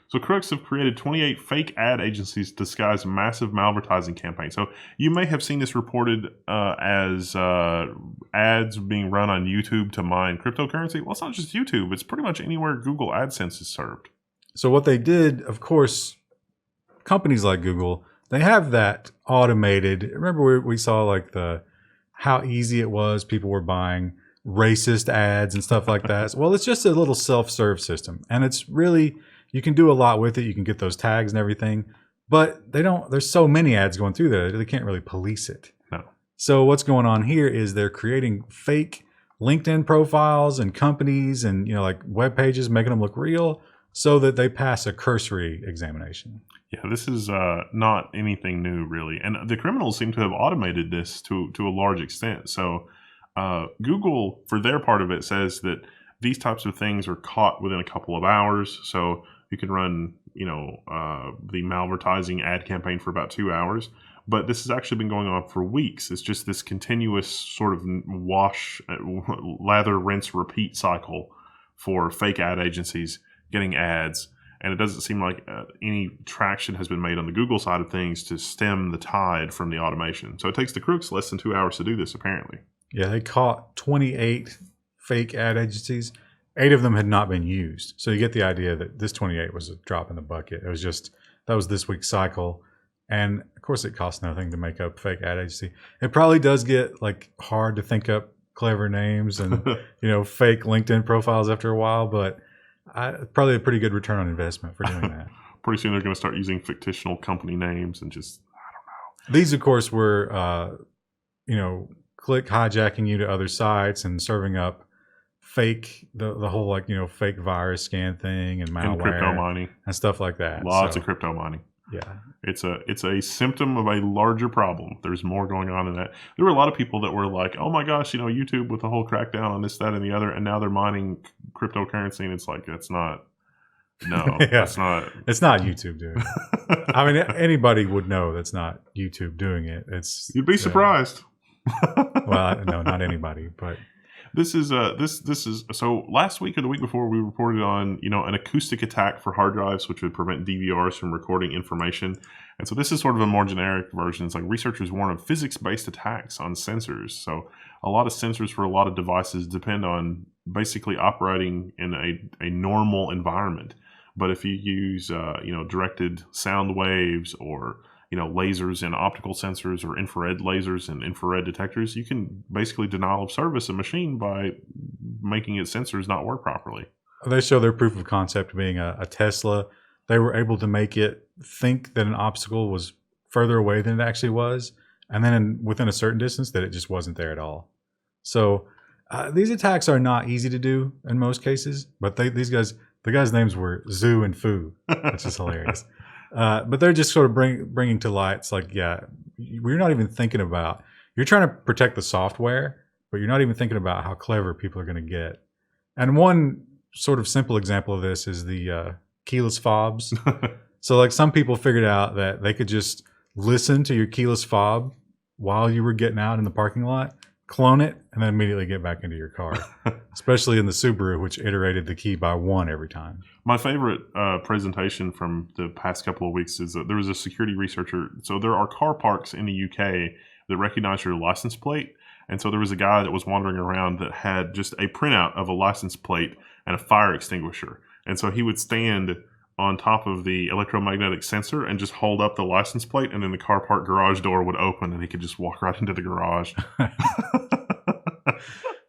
So Crooks have created 28 fake ad agencies to disguise massive malvertising campaigns. So you may have seen this reported as ads being run on YouTube to mine cryptocurrency. Well, it's not just YouTube. It's pretty much anywhere Google AdSense is served. So what they did, of course, companies like Google, they have that automated. Remember we saw like how easy it was. People were buying racist ads and stuff like that. Well, it's just a little self-serve system. And it's really... You can do a lot with it. You can get those tags and everything, but there's so many ads going through there. They can't really police it. No. So what's going on here is they're creating fake LinkedIn profiles and companies and, like web pages, making them look real so that they pass a cursory examination. Yeah, this is not anything new really. And the criminals seem to have automated this to a large extent. So Google, for their part of it, says that these types of things are caught within a couple of hours. So You can run, the Malvertising ad campaign for about 2 hours. But this has actually been going on for weeks. It's just this continuous sort of lather, rinse, repeat cycle for fake ad agencies getting ads. And it doesn't seem like any traction has been made on the Google side of things to stem the tide from the automation. So it takes the Crooks less than 2 hours to do this, apparently. Yeah, they caught 28 fake ad agencies. 8 of them had not been used. So you get the idea that this 28 was a drop in the bucket. It was just, that was this week's cycle. And of course, it costs nothing to make up a fake ad agency. It probably does get like hard to think up clever names and fake LinkedIn profiles after a while, but probably a pretty good return on investment for doing that. Pretty soon they're going to start using fictional company names and just, I don't know. These, of course, were click hijacking you to other sites and serving up fake the whole fake virus scan thing and malware and crypto mining and stuff like that. Lots of crypto mining. Yeah, it's a symptom of a larger problem. There's more going on in that. There were a lot of people that were like, "Oh my gosh, YouTube with the whole crackdown on this, that, and the other," and now they're mining cryptocurrency, and it's like that's not. No, that's not. It's not YouTube doing it. I mean, anybody would know that's not YouTube doing it. You'd be surprised. Well, no, not anybody, but. This is so last week or the week before we reported on an acoustic attack for hard drives which would prevent DVRs from recording information, and so this is sort of a more generic version. It's like researchers warn of physics-based attacks on sensors. So a lot of sensors for a lot of devices depend on basically operating in a normal environment, but if you use directed sound waves or lasers and optical sensors or infrared lasers and infrared detectors, you can basically denial of service a machine by making its sensors not work properly. They show their proof of concept being a Tesla. They were able to make it think that an obstacle was further away than it actually was, and then within a certain distance that it just wasn't there at all. So these attacks are not easy to do in most cases, but the guys' names were Zoo and Foo, which is hilarious. But they're just sort of bringing to light. It's like, we're not even thinking about. You're trying to protect the software, but you're not even thinking about how clever people are going to get. And one sort of simple example of this is the keyless fobs. So, like, some people figured out that they could just listen to your keyless fob while you were getting out in the parking lot, clone it, and then immediately get back into your car. Especially in the Subaru, which iterated the key by 1 every time. My favorite presentation from the past couple of weeks is that there was a security researcher. So there are car parks in the UK that recognize your license plate. And so there was a guy that was wandering around that had just a printout of a license plate and a fire extinguisher. And so he would stand on top of the electromagnetic sensor and just hold up the license plate, and then the car park garage door would open and he could just walk right into the garage.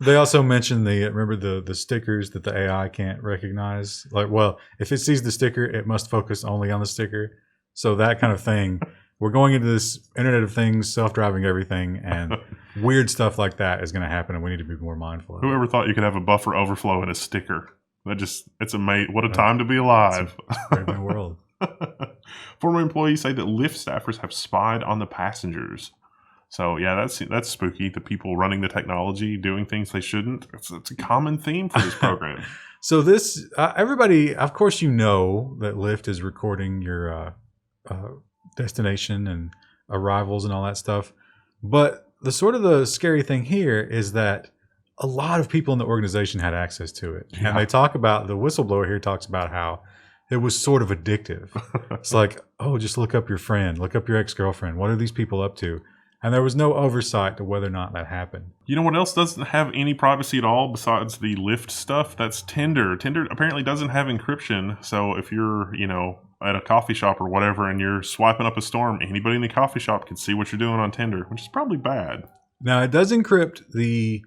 They also mentioned remember the stickers that the AI can't recognize? Like, well, if it sees the sticker, it must focus only on the sticker. So that kind of thing. We're going into this Internet of Things, self-driving everything, and weird stuff like that is going to happen, and we need to be more mindful of it. Whoever thought you could have a buffer overflow in a sticker? It's amazing. What a time to be alive. It's a brave new world. Former employees say that Lyft staffers have spied on the passengers. So yeah, that's spooky. The people running the technology doing things they shouldn't. It's a common theme for this program. So this, everybody, of course, that Lyft is recording your destination and arrivals and all that stuff. But the scary thing here is that a lot of people in the organization had access to it. Yeah. And they talk about, the whistleblower here talks about how it was sort of addictive. It's like, oh, just look up your friend, look up your ex-girlfriend. What are these people up to? And there was no oversight to whether or not that happened. You know what else doesn't have any privacy at all besides the Lyft stuff? That's Tinder. Tinder apparently doesn't have encryption. So if you're, at a coffee shop or whatever and you're swiping up a storm, anybody in the coffee shop can see what you're doing on Tinder, which is probably bad. Now, it does encrypt the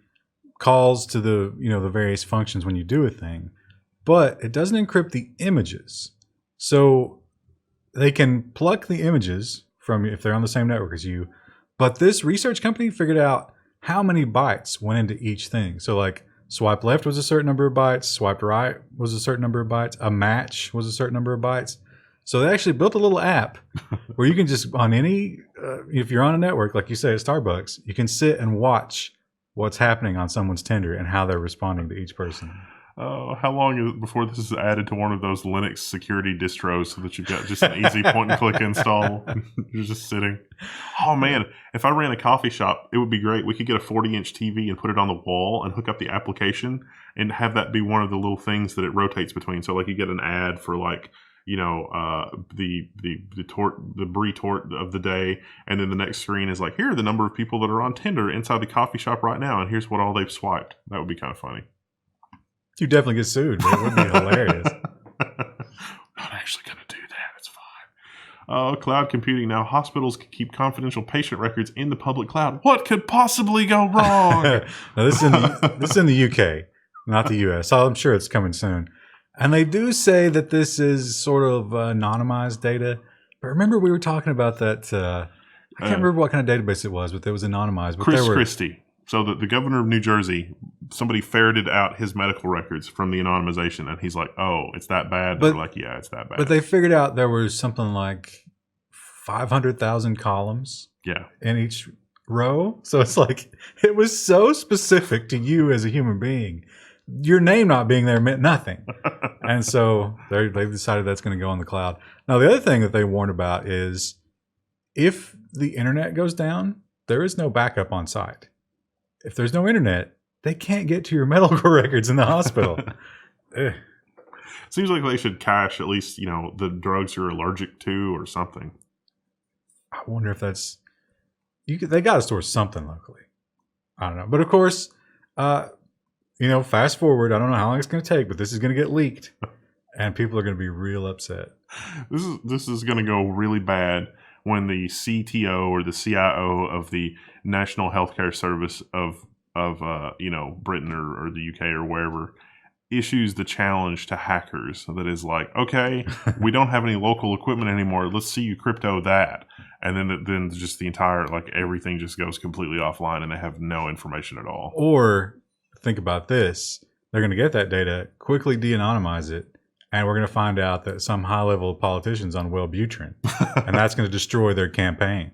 calls to the various functions when you do a thing, but it doesn't encrypt the images. So they can pluck the images from if they're on the same network as you. But this research company figured out how many bytes went into each thing. So like swipe left was a certain number of bytes, swipe right was a certain number of bytes, a match was a certain number of bytes. So they actually built a little app where you can just, on any, if you're on a network, like you say at Starbucks, you can sit and watch what's happening on someone's Tinder and how they're responding to each person. How long is it before this is added to one of those Linux security distros so that you've got just an easy point and click install? You're just sitting. Oh man, if I ran a coffee shop, it would be great. We could get a 40-inch TV and put it on the wall and hook up the application and have that be one of the little things that it rotates between. So like you get an ad for like, the brie tort of the day, and then the next screen is like, here are the number of people that are on Tinder inside the coffee shop right now, and here's what all they've swiped. That would be kind of funny. You definitely get sued, but it would be hilarious. Not actually going to do that. It's fine. Cloud computing. Now hospitals can keep confidential patient records in the public cloud. What could possibly go wrong? Now, this is in the UK, not the US. So I'm sure it's coming soon. And they do say that this is sort of anonymized data. But remember we were talking about that, I can't remember what kind of database it was, but it was anonymized. But Chris Christie. So the governor of New Jersey, somebody ferreted out his medical records from the anonymization, and he's like, oh, it's that bad? They're like, yeah, it's that bad. But they figured out there was something like 500,000 columns in each row. So it's like, it was so specific to you as a human being. Your name not being there meant nothing. And so they've decided that's going to go on the cloud. Now, the other thing that they warned about is if the internet goes down, there is no backup on site. If there's no internet, they can't get to your medical records in the hospital. Seems like they should cache at least, the drugs you're allergic to or something. I wonder if that's... they got to store something locally. I don't know. But of course... fast forward, I don't know how long it's going to take, but this is going to get leaked, and people are going to be real upset. This is going to go really bad when the CTO or the CIO of the National Healthcare Service of Britain or the UK or wherever issues the challenge to hackers that is like, okay, we don't have any local equipment anymore. Let's see you crypto that. And then just the entire, like, everything just goes completely offline and they have no information at all. Or think about this. They're going to get that data, quickly de-anonymize it, and we're going to find out that some high-level politician's on Wellbutrin. And that's going to destroy their campaign.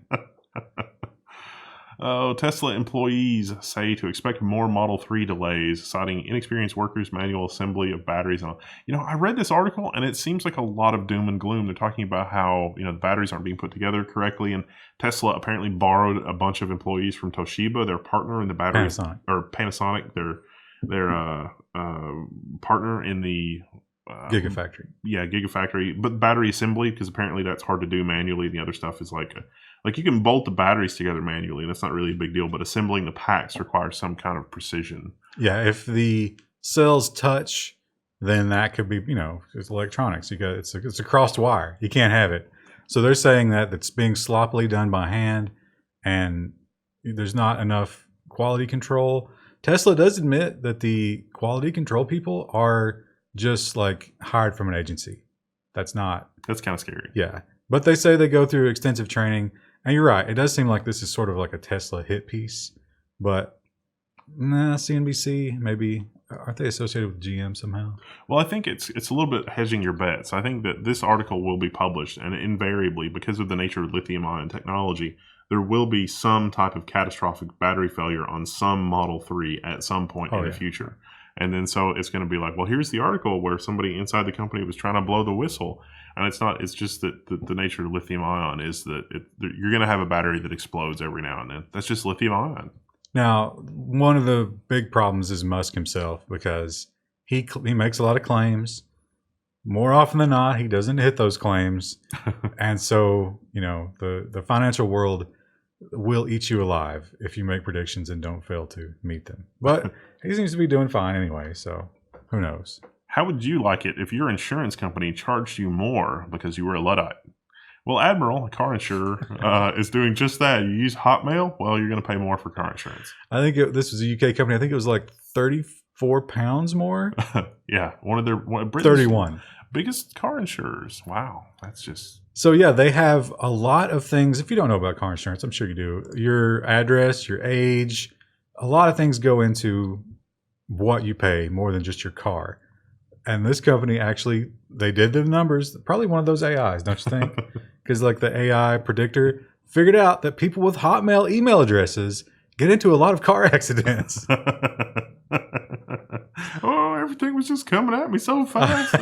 Tesla employees say to expect more Model 3 delays, citing inexperienced workers, manual assembly of batteries. And I read this article, and it seems like a lot of doom and gloom. They're talking about how the batteries aren't being put together correctly, and Tesla apparently borrowed a bunch of employees from Toshiba, their partner in the battery, Panasonic, their partner in the Gigafactory. Yeah, Gigafactory, but battery assembly, because apparently that's hard to do manually. The other stuff is like you can bolt the batteries together manually, and that's not really a big deal, but assembling the packs requires some kind of precision. Yeah, if the cells touch, then that could be, it's electronics. It's a crossed wire. You can't have it. So they're saying that it's being sloppily done by hand, and there's not enough quality control. Tesla does admit that the quality control people are just like hired from an agency. That's kind of scary. Yeah. But they say they go through extensive training. And you're right. It does seem like this is sort of like a Tesla hit piece. But CNBC, maybe, aren't they associated with GM somehow? Well, I think it's a little bit hedging your bets. I think that this article will be published, and invariably, because of the nature of lithium-ion technology, there will be some type of catastrophic battery failure on some Model 3 at some point in the future. And then so it's going to be like, well, here's the article where somebody inside the company was trying to blow the whistle. And it's just that the nature of lithium ion is that you're going to have a battery that explodes every now and then. That's just lithium ion. Now, one of the big problems is Musk himself, because he makes a lot of claims. More often than not, he doesn't hit those claims. And so, the financial world will eat you alive if you make predictions and don't fail to meet them. But he seems to be doing fine anyway, so who knows? How would you like it if your insurance company charged you more because you were a Luddite? Well, Admiral, a car insurer, is doing just that. You use Hotmail, well, you're going to pay more for car insurance. I think this was a UK company. I think it was like £34 more. Yeah, one of their Britain's 31 biggest car insurers. Wow, that's just... So yeah, they have a lot of things. If you don't know about car insurance, I'm sure you do. Your address, your age, a lot of things go into what you pay more than just your car. And this company actually, they did the numbers. Probably one of those AIs, don't you think? Because like the AI predictor figured out that people with Hotmail email addresses get into a lot of car accidents. Oh, everything was just coming at me so fast.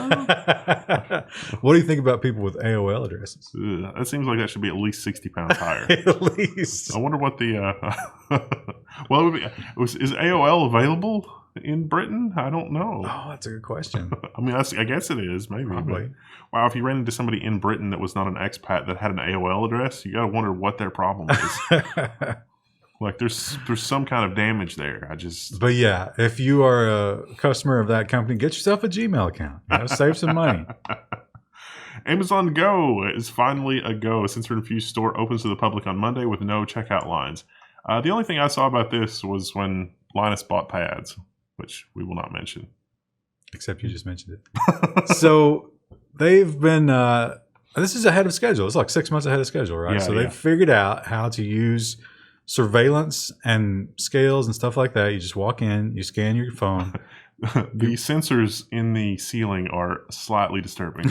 What do you think about people with AOL addresses? Ugh, that seems like that should be at least 60 pounds higher. At least. I wonder what the well, it would be, is AOL available in Britain? I don't know. Oh, that's a good question. I mean, I guess it is, maybe. Probably. But, wow, if you ran into somebody in Britain that was not an expat that had an AOL address, you got to wonder what their problem is. Like, there's some kind of damage there. But yeah, if you are a customer of that company, get yourself a Gmail account. Save some money. Amazon Go is finally a go. A sensor-infused store opens to the public on Monday with no checkout lines. The only thing I saw about this was when Linus bought pads, which we will not mention. Except you just mentioned it. So they've been, this is ahead of schedule. It's like 6 months ahead of schedule, right? Yeah, so they've figured out how to use surveillance and scales and stuff like that. You just walk in, you scan your phone. The sensors in the ceiling are slightly disturbing.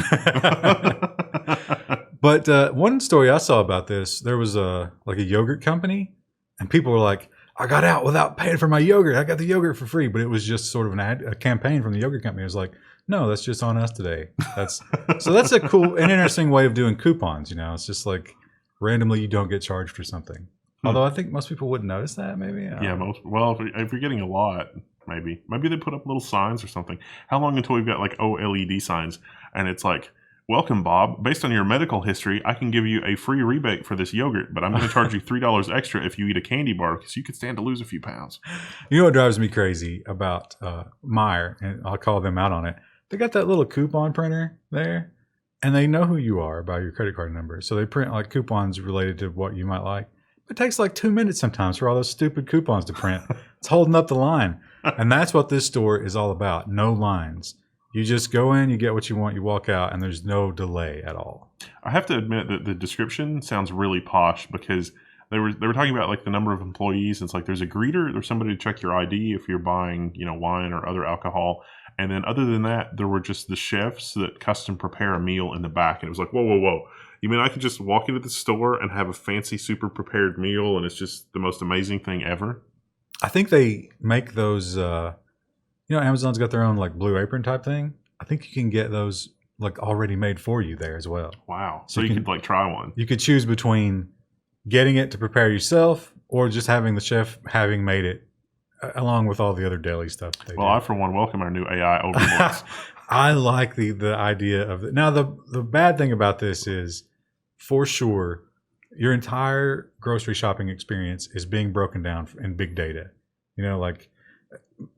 But one story I saw about this, there was a yogurt company, and people were like, I got out without paying for my yogurt. I got the yogurt for free. But it was just sort of a campaign from the yogurt company. It was like, no, that's just on us today. So that's a cool and interesting way of doing coupons. It's just like randomly you don't get charged for something. Although I think most people wouldn't notice that, maybe. Yeah, if you're getting a lot, maybe they put up little signs or something. How long until we've got like OLED signs and it's like, welcome, Bob. Based on your medical history, I can give you a free rebate for this yogurt, but I'm going to charge you $3 extra if you eat a candy bar because you could stand to lose a few pounds. You know what drives me crazy about Meijer, and I'll call them out on it. They got that little coupon printer there, and they know who you are by your credit card number. So they print like coupons related to what you might like. It takes like 2 minutes sometimes for all those stupid coupons to print. It's holding up the line. And that's what this store is all about. No lines. You just go in, you get what you want, you walk out, and there's no delay at all. I have to admit that the description sounds really posh because they were talking about like the number of employees. It's like there's a greeter, there's somebody to check your ID if you're buying, wine or other alcohol. And then other than that, there were just the chefs that custom prepare a meal in the back. And it was like, whoa. You mean I could just walk into the store and have a fancy, super prepared meal and it's just the most amazing thing ever? I think they make those, Amazon's got their own like Blue Apron type thing. I think you can get those like already made for you there as well. Wow. So you could like try one. You could choose between getting it to prepare yourself or just having the chef having made it along with all the other deli stuff. I, for one, welcome our new AI overlords. I like the idea of it. Now, the bad thing about this is, for sure, your entire grocery shopping experience is being broken down in big data. Like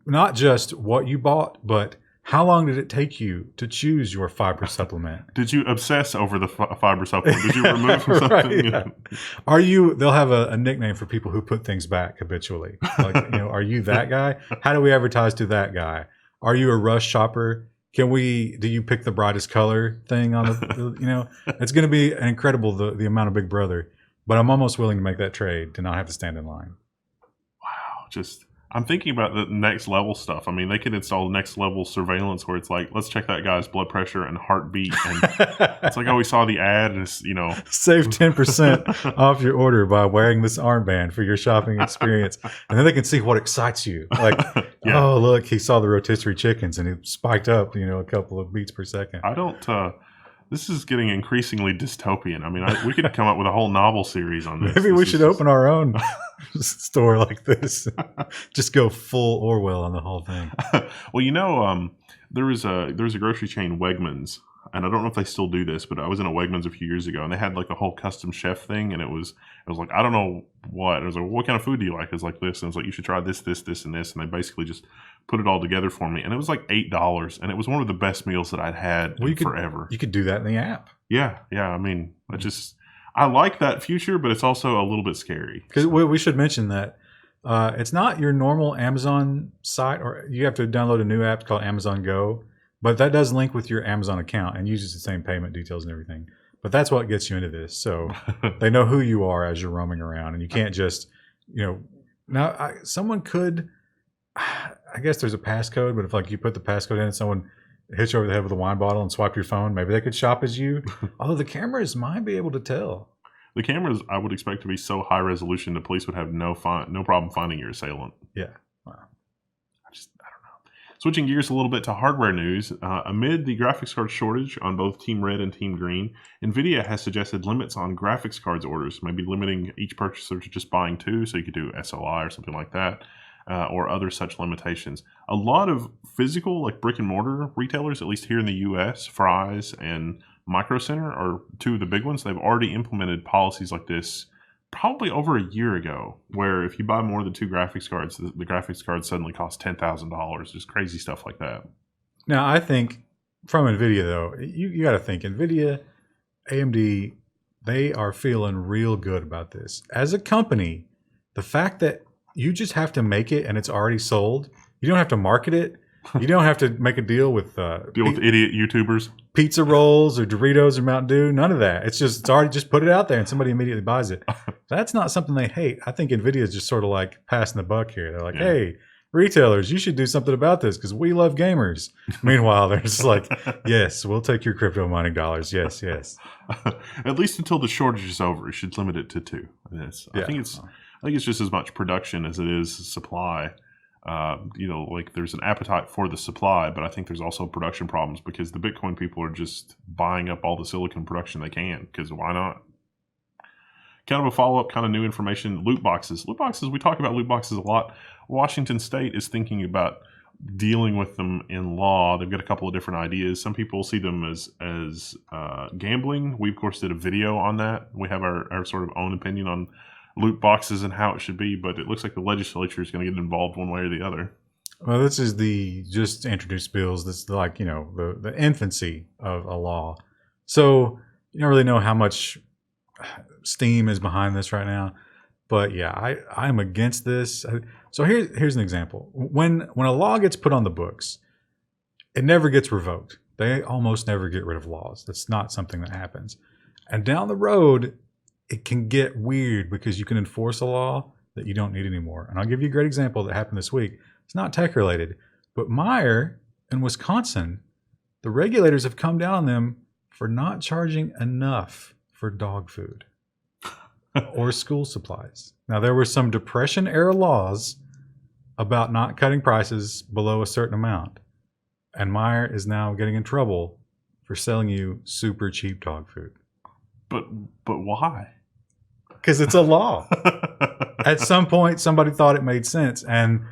not just what you bought, but how long did it take you to choose your fiber supplement? Did you obsess over the fiber supplement? Did you remove from something? Right, yeah. They'll have a nickname for people who put things back habitually. Like, are you that guy? How do we advertise to that guy? Are you a rush shopper? Do you pick the brightest color thing on the, it's going to be incredible, the amount of Big Brother, but I'm almost willing to make that trade to not have to stand in line. Wow. I'm thinking about the next level stuff. I mean, they could install next level surveillance where it's like, let's check that guy's blood pressure and heartbeat. And it's like, oh, we saw the ad and it's, Save 10% off your order by wearing this armband for your shopping experience. And then they can see what excites you. Like, yeah. Oh, look, he saw the rotisserie chickens and it spiked up, a couple of beats per second. This is getting increasingly dystopian. I mean, we could come up with a whole novel series on this. Maybe we should open our own store like this. Just go full Orwell on the whole thing. Well, there was a grocery chain, Wegmans, and I don't know if they still do this, but I was in a Wegmans a few years ago, and they had like a whole custom chef thing, and it was like, I don't know what. It was like, what kind of food do you like? It was like this, and it was like, you should try this, and this, and they basically just put it all together for me, and it was like $8, and it was one of the best meals that I'd had forever. You could do that in the app. Yeah. I mean, I like that future, but it's also a little bit scary. Because we should mention that it's not your normal Amazon site, or you have to download a new app called Amazon Go, but that does link with your Amazon account and uses the same payment details and everything. But that's what gets you into this. So they know who you are as you're roaming around, and you can't just, now someone could. I guess there's a passcode, but if you put the passcode in and someone hits you over the head with a wine bottle and swipe your phone, maybe they could shop as you. Although the cameras might be able to tell. The cameras, I would expect to be so high resolution, the police would have no problem finding your assailant. Yeah. Wow. I don't know. Switching gears a little bit to hardware news, amid the graphics card shortage on both Team Red and Team Green, Nvidia has suggested limits on graphics cards orders, maybe limiting each purchaser to just buying 2, so you could do SLI or something like that, or other such limitations. A lot of physical, like brick and mortar retailers, at least here in the U.S., Fry's and Micro Center are 2 of the big ones. They've already implemented policies like this probably over a year ago, where if you buy more than 2 graphics cards, the graphics card suddenly costs $10,000. Just crazy stuff like that. Now, I think from NVIDIA, though, you got to think NVIDIA, AMD, they are feeling real good about this. As a company, the fact that you just have to make it and it's already sold, you don't have to market it. You don't have to make a deal with idiot YouTubers, pizza rolls or Doritos or Mountain Dew. None of that. It's already just put it out there and somebody immediately buys it. That's not something they hate. I think NVIDIA is just sort of like passing the buck here. They're like, hey, retailers, you should do something about this because we love gamers. Meanwhile, they're just like, yes, we'll take your crypto mining dollars. Yes, yes. At least until the shortage is over, you should limit it to 2. I think it's just as much production as it is supply. Like there's an appetite for the supply, but I think there's also production problems because the Bitcoin people are just buying up all the silicon production they can, because why not? Kind of a follow-up, kind of new information, loot boxes. Loot boxes, we talk about loot boxes a lot. Washington State is thinking about dealing with them in law. They've got a couple of different ideas. Some people see them as gambling. We, of course, did a video on that. We have our sort of own opinion on loot boxes and how it should be, but it looks like the legislature is going to get involved one way or the other. Well, this is the just introduced bills. This is like, the infancy of a law. So you don't really know how much steam is behind this right now. But yeah, I'm against this. So here's an example. When a law gets put on the books, it never gets revoked. They almost never get rid of laws. That's not something that happens. And down the road, it can get weird because you can enforce a law that you don't need anymore. And I'll give you a great example that happened this week. It's not tech related, but Meijer in Wisconsin, the regulators have come down on them for not charging enough for dog food or school supplies. Now, there were some Depression era laws about not cutting prices below a certain amount. And Meijer is now getting in trouble for selling you super cheap dog food. But why? Because it's a law. At some point, somebody thought it made sense, and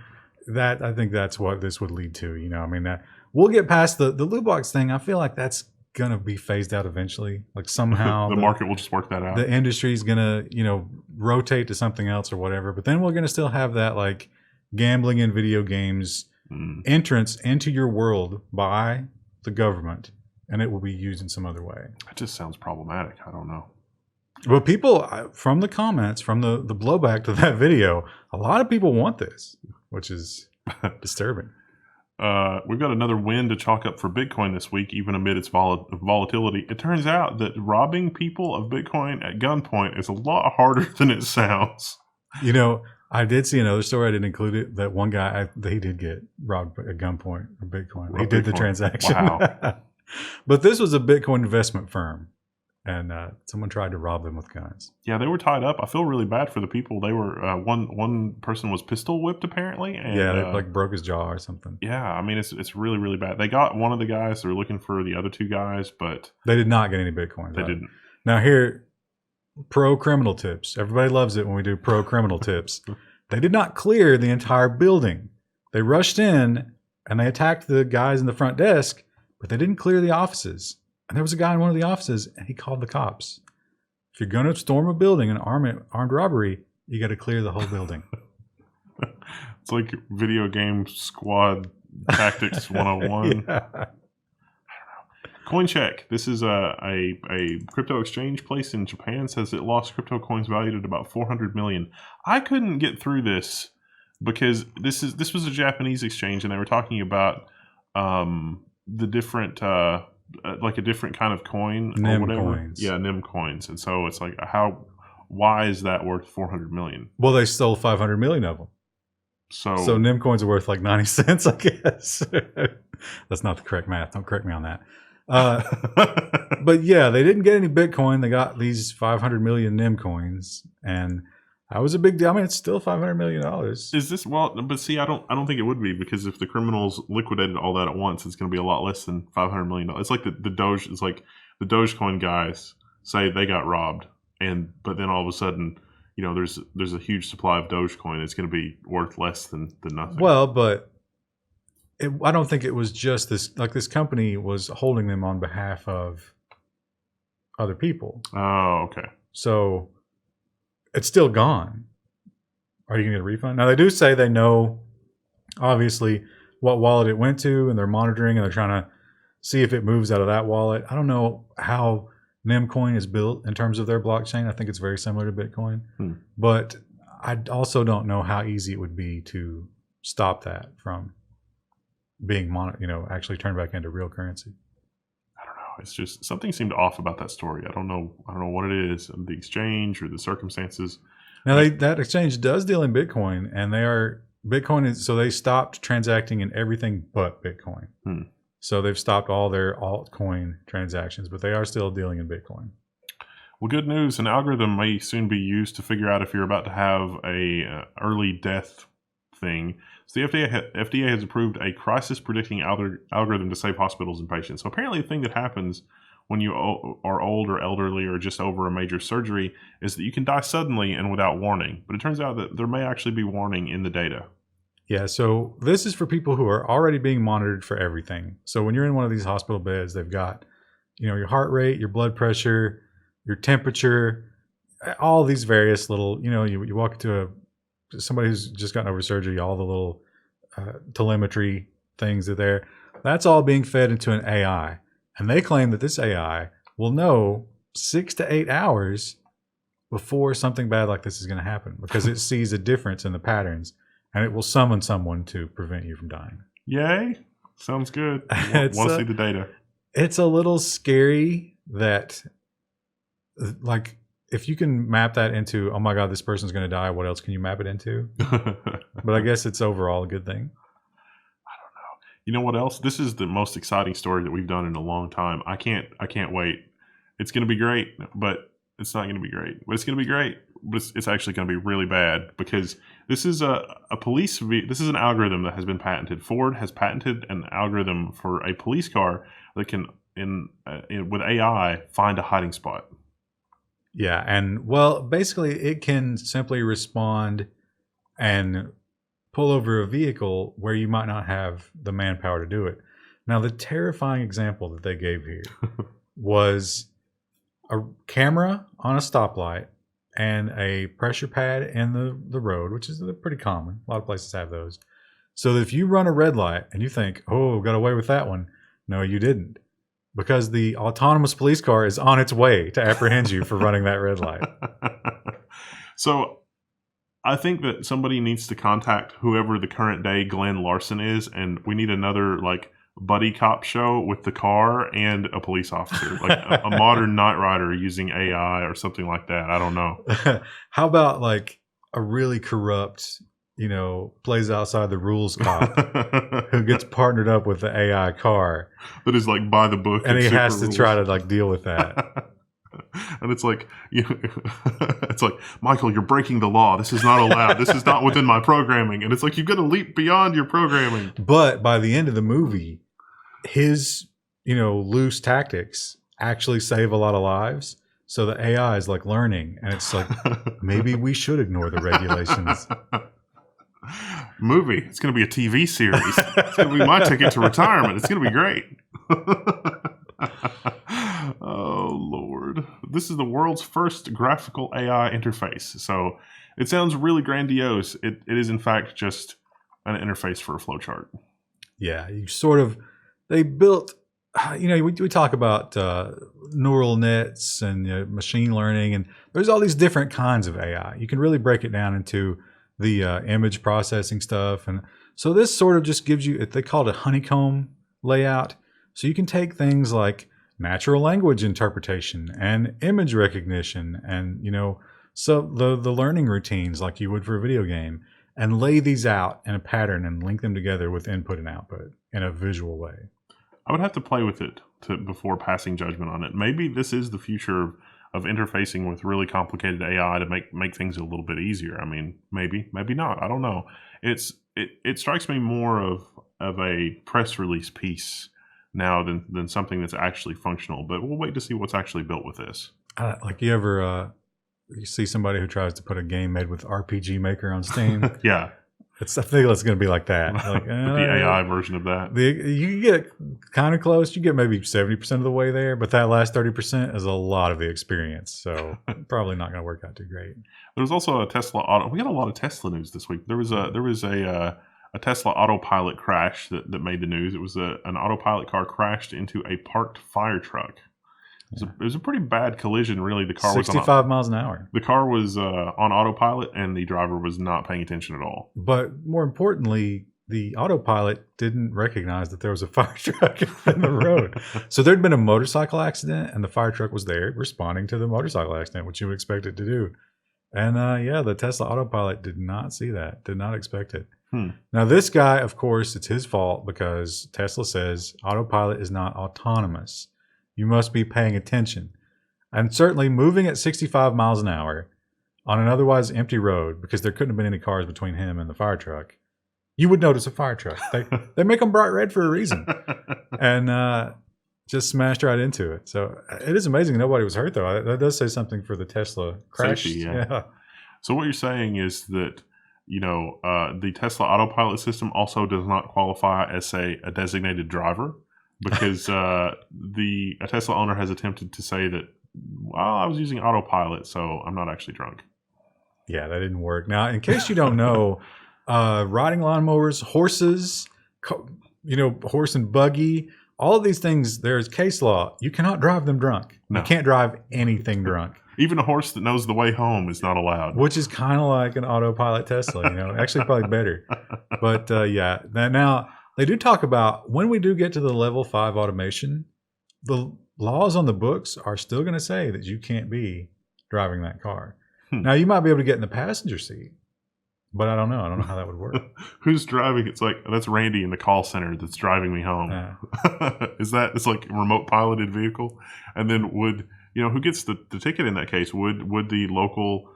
I think that's what this would lead to. We'll get past the loot box thing. I feel like that's gonna be phased out eventually. Like somehow the market will just work that out. The industry's gonna rotate to something else or whatever. But then we're gonna still have that like gambling in video games entrance into your world by the government, and it will be used in some other way. It just sounds problematic. I don't know. Well, people, from the comments, from the blowback to that video, a lot of people want this, which is disturbing. We've got another win to chalk up for Bitcoin this week, even amid its volatility. It turns out that robbing people of Bitcoin at gunpoint is a lot harder than it sounds. I did see another story. I didn't include it. That one guy, he did get robbed at gunpoint of Bitcoin. He did the transaction. Wow. But this was a Bitcoin investment firm. And someone tried to rob them with guns. Yeah, they were tied up. I feel really bad for the people. They were one person was pistol whipped apparently. And, yeah, they broke his jaw or something. Yeah, I mean it's really, really bad. They got one of the guys. They were looking for the other 2 guys, but they did not get any Bitcoin. They didn't. Now here, pro criminal tips. Everybody loves it when we do pro criminal tips. They did not clear the entire building. They rushed in and they attacked the guys in the front desk, but they didn't clear the offices. And there was a guy in one of the offices, and he called the cops. If you're going to storm a building and armed robbery, you got to clear the whole building. It's like video game squad tactics 101. Yeah. I don't know. CoinCheck. This is a crypto exchange place in Japan. Says it lost crypto coins valued at about 400 million. I couldn't get through this because this was a Japanese exchange, and they were talking about the different. Like a different kind of coin NIM or whatever. Coins. Yeah, NIM coins. And so it's like, why is that worth 400 million? Well, they stole 500 million of them. So NIM coins are worth like 90 cents, I guess. That's not the correct math. Don't correct me on that. But yeah, they didn't get any Bitcoin. They got these 500 million NIM coins. And That was a big deal. I mean, it's still $500 million. Is this but see, I don't think it would be, because if the criminals liquidated all that at once, it's going to be a lot less than $500 million. It's like the Doge. It's like the Dogecoin guys say they got robbed, but then all of a sudden, there's a huge supply of Dogecoin. It's going to be worth less than nothing. Well, but I don't think it was just this. Like, this company was holding them on behalf of other people. Oh, okay. So it's still gone. Are you going to get a refund? Now, they do say they know, obviously, what wallet it went to, and they're monitoring, and they're trying to see if it moves out of that wallet. I don't know how Memcoin is built in terms of their blockchain. I think it's very similar to Bitcoin. But I also don't know how easy it would be to stop that from being actually turned back into real currency. I don't know. It's just something seemed off about that story. I don't know what it is, the exchange or the circumstances. Now, that exchange does deal in Bitcoin, and so they stopped transacting in everything but Bitcoin. So they've stopped all their altcoin transactions, but they are still dealing in Bitcoin. Well, good news. An algorithm may soon be used to figure out if you're about to have a early death thing. So the FDA has approved a crisis predicting algorithm to save hospitals and patients. So apparently, the thing that happens when you are old or elderly or just over a major surgery is that you can die suddenly and without warning. But it turns out that there may actually be warning in the data. Yeah, so this is for people who are already being monitored for everything. So when you're in one of these hospital beds, they've got, your heart rate, your blood pressure, your temperature, all these various little, you walk into somebody who's just gotten over surgery, all the little telemetry things are there. That's all being fed into an AI. And they claim that this AI will know 6 to 8 hours before something bad like this is going to happen, because it sees a difference in the patterns, and it will summon someone to prevent you from dying. Yay. Sounds good. Want to see the data. It's a little scary that, like, if you can map that into, oh my God, this person's going to die, what else can you map it into? But I guess it's overall a good thing. I don't know. You know what else? This is the most exciting story that we've done in a long time. I can't wait. It's going to be great, but it's not going to be great. But it's going to be great, but it's actually going to be really bad, because this is this is an algorithm that has been patented. Ford has patented an algorithm for a police car that can, with AI, find a hiding spot. Yeah, and well, basically it can simply respond and pull over a vehicle where you might not have the manpower to do it. Now, the terrifying example that they gave here was a camera on a stoplight and a pressure pad in the road, which is pretty common. A lot of places have those. So that if you run a red light and you think, oh, got away with that one. No, you didn't. Because the autonomous police car is on its way to apprehend you for running that red light. So I think that somebody needs to contact whoever the current day Glenn Larson is, and we need another buddy cop show with the car and a police officer, like a modern Knight Rider using AI or something like that. I don't know. How about a really corrupt, plays outside the rules cop who gets partnered up with the AI car that is by the book, and he has to try to deal with that. And it's it's Michael, you're breaking the law. This is not allowed. This is not within my programming. And it's you've got to leap beyond your programming. But by the end of the movie, his loose tactics actually save a lot of lives. So the AI is learning, and it's maybe we should ignore the regulations. Movie. It's going to be a TV series. It's going to be my ticket to retirement. It's going to be great. Oh, Lord. This is the world's first graphical AI interface. So it sounds really grandiose. It is, in fact, just an interface for a flowchart. Yeah, they built, we talk about neural nets and machine learning, and there's all these different kinds of AI. You can really break it down into the image processing stuff. And so this sort of just gives you, they call it a honeycomb layout. So you can take things like natural language interpretation and image recognition and, so the learning routines like you would for a video game, and lay these out in a pattern and link them together with input and output in a visual way. I would have to play with it before passing judgment on it. Maybe this is the future of interfacing with really complicated AI to make things a little bit easier. I mean, maybe not. I don't know. It strikes me more of a press release piece now than something that's actually functional. But we'll wait to see what's actually built with this. Like you ever you see somebody who tries to put a game made with RPG Maker on Steam? Yeah. I think it's going to be like that. Like, the AI version of that. You get kind of close. You get maybe 70% of the way there, but that last 30% is a lot of the experience. So probably not going to work out too great. There was also a Tesla auto. We got a lot of Tesla news this week. There was a Tesla autopilot crash that made the news. It was an autopilot car crashed into a parked fire truck. It was a pretty bad collision, really. The car 65 miles an hour. The car was on autopilot, and the driver was not paying attention at all. But more importantly, the autopilot didn't recognize that there was a fire truck in the road. So there'd been a motorcycle accident, and the fire truck was there responding to the motorcycle accident, which you would expect it to do. And the Tesla autopilot did not see that, did not expect it. Now, this guy, of course, it's his fault because Tesla says autopilot is not autonomous. You must be paying attention. And certainly moving at 65 miles an hour on an otherwise empty road, because there couldn't have been any cars between him and the fire truck, you would notice a fire truck. They make them bright red for a reason. And just smashed right into it. So it is amazing nobody was hurt, though. That does say something for the Tesla crash. Safety, yeah. So what you're saying is that, the Tesla autopilot system also does not qualify as, say, a designated driver, because a Tesla owner has attempted to say that, well, I was using autopilot, so I'm not actually drunk. Yeah, that didn't work. Now, in case you don't know, riding lawnmowers, horses, horse and buggy, all of these things, there's case law. You cannot drive them drunk. No. You can't drive anything drunk. Even a horse that knows the way home is not allowed. Which is kind of like an autopilot Tesla, actually probably better. But now they do talk about when we do get to the level 5 automation, the laws on the books are still going to say that you can't be driving that car. Now, you might be able to get in the passenger seat, but I don't know. I don't know how that would work. Who's driving? It's like, that's Randy in the call center that's driving me home. It's like a remote piloted vehicle? And then who gets the ticket in that case? Would the local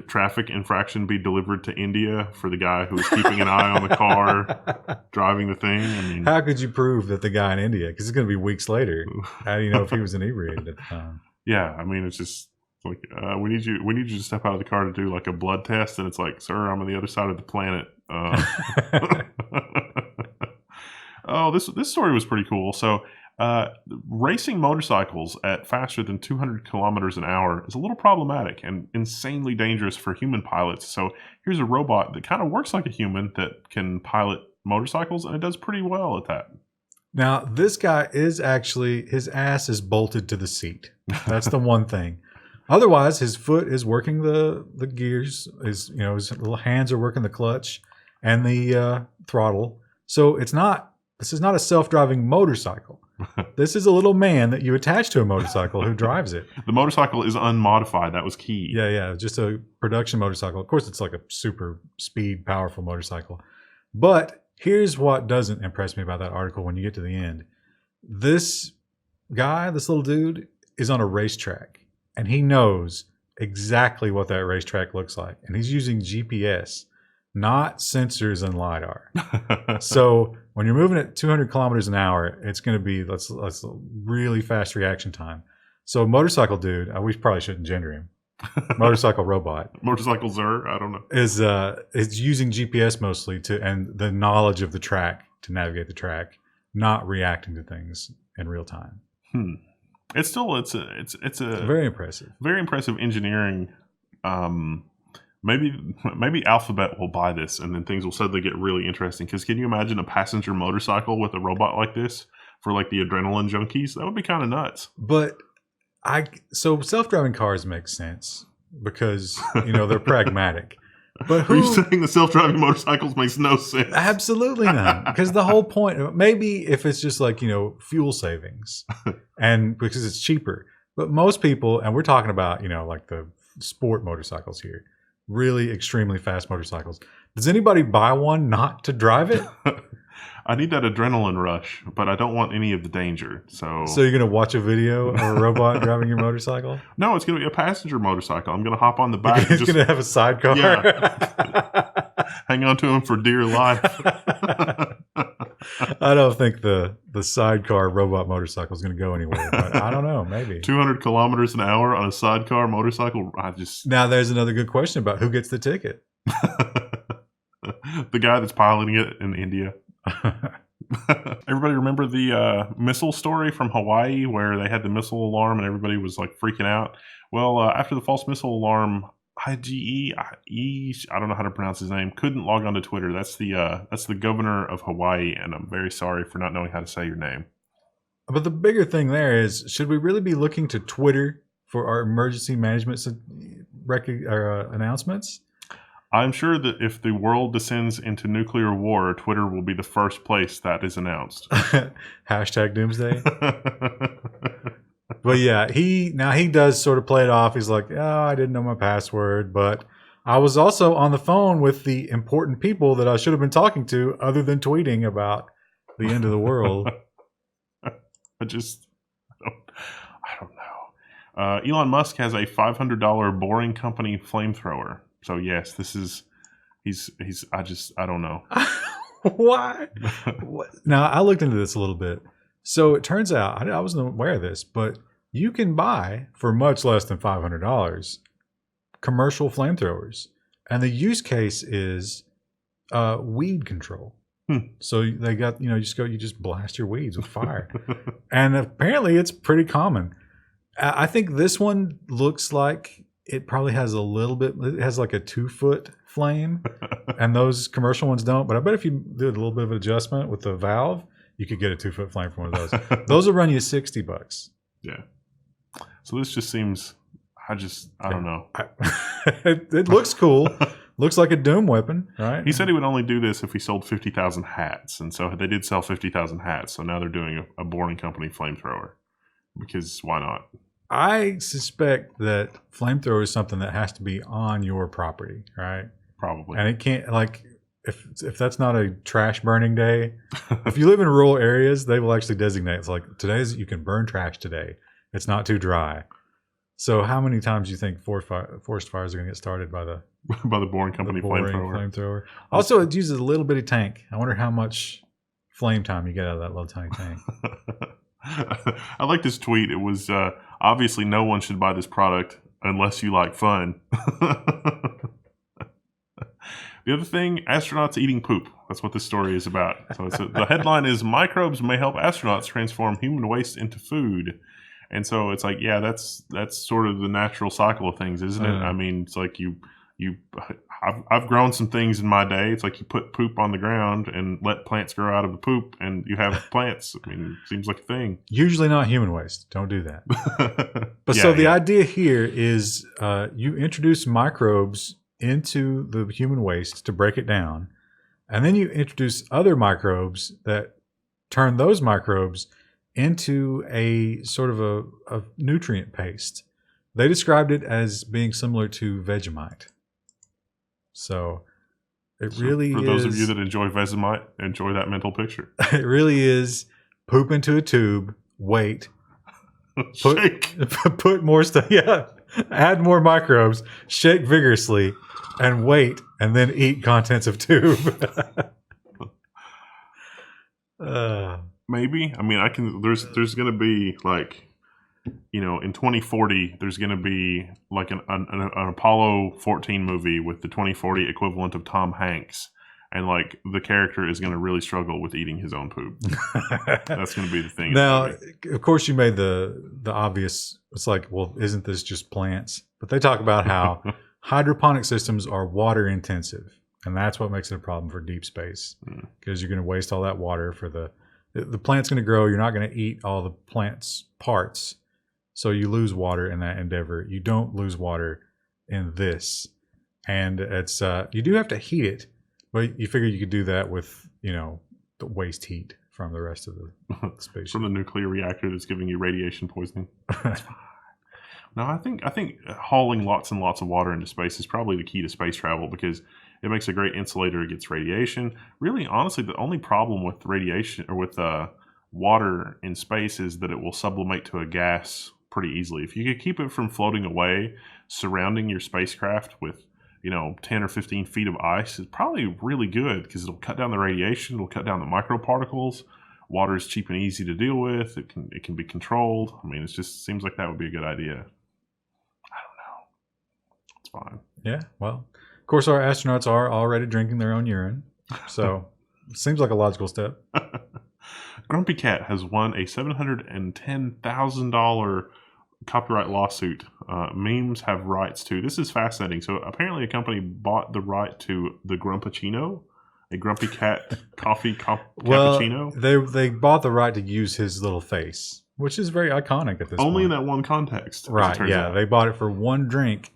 traffic infraction be delivered to India for the guy who was keeping an eye on the car driving the thing? I mean, how could you prove that the guy in India? Because it's going to be weeks later. How do you know if he was inebriated at the time? Yeah, I mean, it's just like we need you to step out of the car to do like a blood test, and it's like, sir, I'm on the other side of the planet. Oh, this story was pretty cool. So. Racing motorcycles at faster than 200 kilometers an hour is a little problematic and insanely dangerous for human pilots. So here's a robot that kind of works like a human that can pilot motorcycles, and it does pretty well at that. Now, this guy is actually, his ass is bolted to the seat. That's the one thing. Otherwise, his foot is working the gears. His little hands are working the clutch and the throttle. So this is not a self-driving motorcycle. This is a little man that you attach to a motorcycle who drives it. The motorcycle is unmodified. That was key. Yeah. Just a production motorcycle. Of course, it's like a super speed, powerful motorcycle. But here's what doesn't impress me about that article when you get to the end. This guy, this little dude, is on a racetrack. And he knows exactly what that racetrack looks like. And he's using GPS, not sensors and LiDAR. So when you're moving at 200 kilometers an hour, it's going to be that's really fast reaction time. So motorcycle dude, we probably shouldn't gender him. Motorcycle robot. Motorcycle Zer, I don't know. Is using GPS mostly and the knowledge of the track to navigate the track, not reacting to things in real time. It's very impressive. Very impressive engineering. Maybe Alphabet will buy this, and then things will suddenly get really interesting. Because can you imagine a passenger motorcycle with a robot like this for like the adrenaline junkies? That would be kind of nuts. But so self-driving cars make sense because they're pragmatic. But are you saying the self-driving motorcycles makes no sense? Absolutely not. Because the whole point, maybe if it's just like fuel savings, and because it's cheaper. But most people, and we're talking about like the sport motorcycles here. Really extremely fast motorcycles. Does anybody buy one not to drive it? I need that adrenaline rush, but I don't want any of the danger. So you're going to watch a video of a robot driving your motorcycle? no, it's going to be a passenger motorcycle. I'm going to hop on the back. It's going to have a sidecar. Yeah. Hang on to him for dear life. I don't think the sidecar robot motorcycle is going to go anywhere, but I don't know, maybe. 200 kilometers an hour on a sidecar motorcycle. Now there's another good question about who gets the ticket. The guy that's piloting it in India. Everybody remember the missile story from Hawaii where they had the missile alarm and everybody was like freaking out? Well, after the false missile alarm, I don't know how to pronounce his name, couldn't log on to Twitter. That's the governor of Hawaii, and I'm very sorry for not knowing how to say your name. But the bigger thing there is, should we really be looking to Twitter for our emergency management announcements? I'm sure that if the world descends into nuclear war, Twitter will be the first place that is announced. Hashtag doomsday. But yeah, he does sort of play it off. He's like, oh, I didn't know my password, but I was also on the phone with the important people that I should have been talking to other than tweeting about the end of the world. I don't know. Elon Musk has a $500 boring company flamethrower. So yes, this is, I don't know. Why? Now, I looked into this a little bit. So it turns out, I wasn't aware of this, but you can buy for much less than $500 commercial flamethrowers. And the use case is weed control. So they got, you just blast your weeds with fire. And apparently it's pretty common. I think this one looks like it probably has it has like a 2-foot flame, and those commercial ones don't. But I bet if you did a little bit of an adjustment with the valve, you could get a 2-foot flame from one of those. Those will run you $60. Yeah. So this just seems, I don't know. It looks cool. Looks like a doom weapon, right? He said he would only do this if he sold 50,000 hats. And so they did sell 50,000 hats. So now they're doing a boring company flamethrower. Because why not? I suspect that flamethrower is something that has to be on your property, right? Probably. And it can't, like, if that's not a trash burning day, if you live in rural areas, they will actually designate, it's like, you can burn trash today. It's not too dry. So how many times do you think forest fires are going to get started by the boring company flamethrower? Also, it uses a little bitty tank. I wonder how much flame time you get out of that little tiny tank. I like this tweet. It was obviously no one should buy this product unless you like fun. The other thing, astronauts eating poop. That's what this story is about. So the headline is, microbes may help astronauts transform human waste into food. And so it's like, yeah, that's sort of the natural cycle of things, isn't it? I mean, it's like I've grown some things in my day. It's like you put poop on the ground and let plants grow out of the poop, and you have plants. I mean, it seems like a thing. Usually not human waste. Don't do that. But the idea here is you introduce microbes into the human waste to break it down, and then you introduce other microbes that turn those microbes into a sort of a nutrient paste. They described it as being similar to Vegemite. So it really is. For those of you that enjoy Vegemite, enjoy that mental picture. It really is poop into a tube, wait, shake, put more stuff, add more microbes, shake vigorously, and wait, and then eat contents of tube. Maybe. I mean, there's going to be like, in 2040, there's going to be like an Apollo 14 movie with the 2040 equivalent of Tom Hanks. And like the character is going to really struggle with eating his own poop. That's going to be the thing. Now, of course, you made the obvious. It's like, well, isn't this just plants? But they talk about how hydroponic systems are water intensive. And that's what makes it a problem for deep space. Because you're going to waste all that water for the plant's going to grow. You're not going to eat all the plant's parts. So you lose water in that endeavor. You don't lose water in this. And it's you do have to heat it, but you figure you could do that with, the waste heat from the rest of the space. From the nuclear reactor that's giving you radiation poisoning. No, I think hauling lots and lots of water into space is probably the key to space travel, because It makes a great insulator against radiation. Really, honestly, the only problem with radiation or with water in space is that it will sublimate to a gas pretty easily. If you could keep it from floating away, surrounding your spacecraft with 10 or 15 feet of ice is probably really good because it'll cut down the radiation, it'll cut down the microparticles. Water is cheap and easy to deal with. It can be controlled. I mean, it just seems like that would be a good idea. I don't know. It's fine. Yeah, well, of course, our astronauts are already drinking their own urine, so it seems like a logical step. Grumpy Cat has won a $710,000 copyright lawsuit. Memes have rights to. This is fascinating. So apparently a company bought the right to the Grumpachino, a Grumpy Cat coffee cappuccino. They bought the right to use his little face, which is very iconic at this point. Only in that one context. Right, yeah. They bought it for one drink,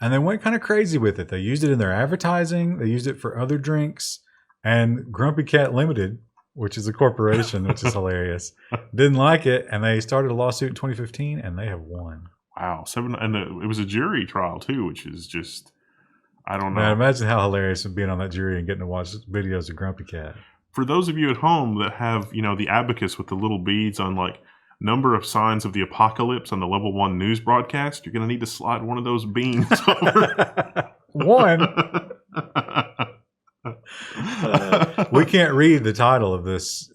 and they went kind of crazy with it. They used it in their advertising. They used it for other drinks. And Grumpy Cat Limited, which is a corporation, which is hilarious, didn't like it, and they started a lawsuit in 2015, and they have won. Wow. It was a jury trial, too, which is just... I don't know. Man, imagine how hilarious it would being on that jury and getting to watch videos of Grumpy Cat. For those of you at home that have, the abacus with the little beads on like number of signs of the apocalypse on the Level1News broadcast, you're going to need to slide one of those beans over. One? We can't read the title of this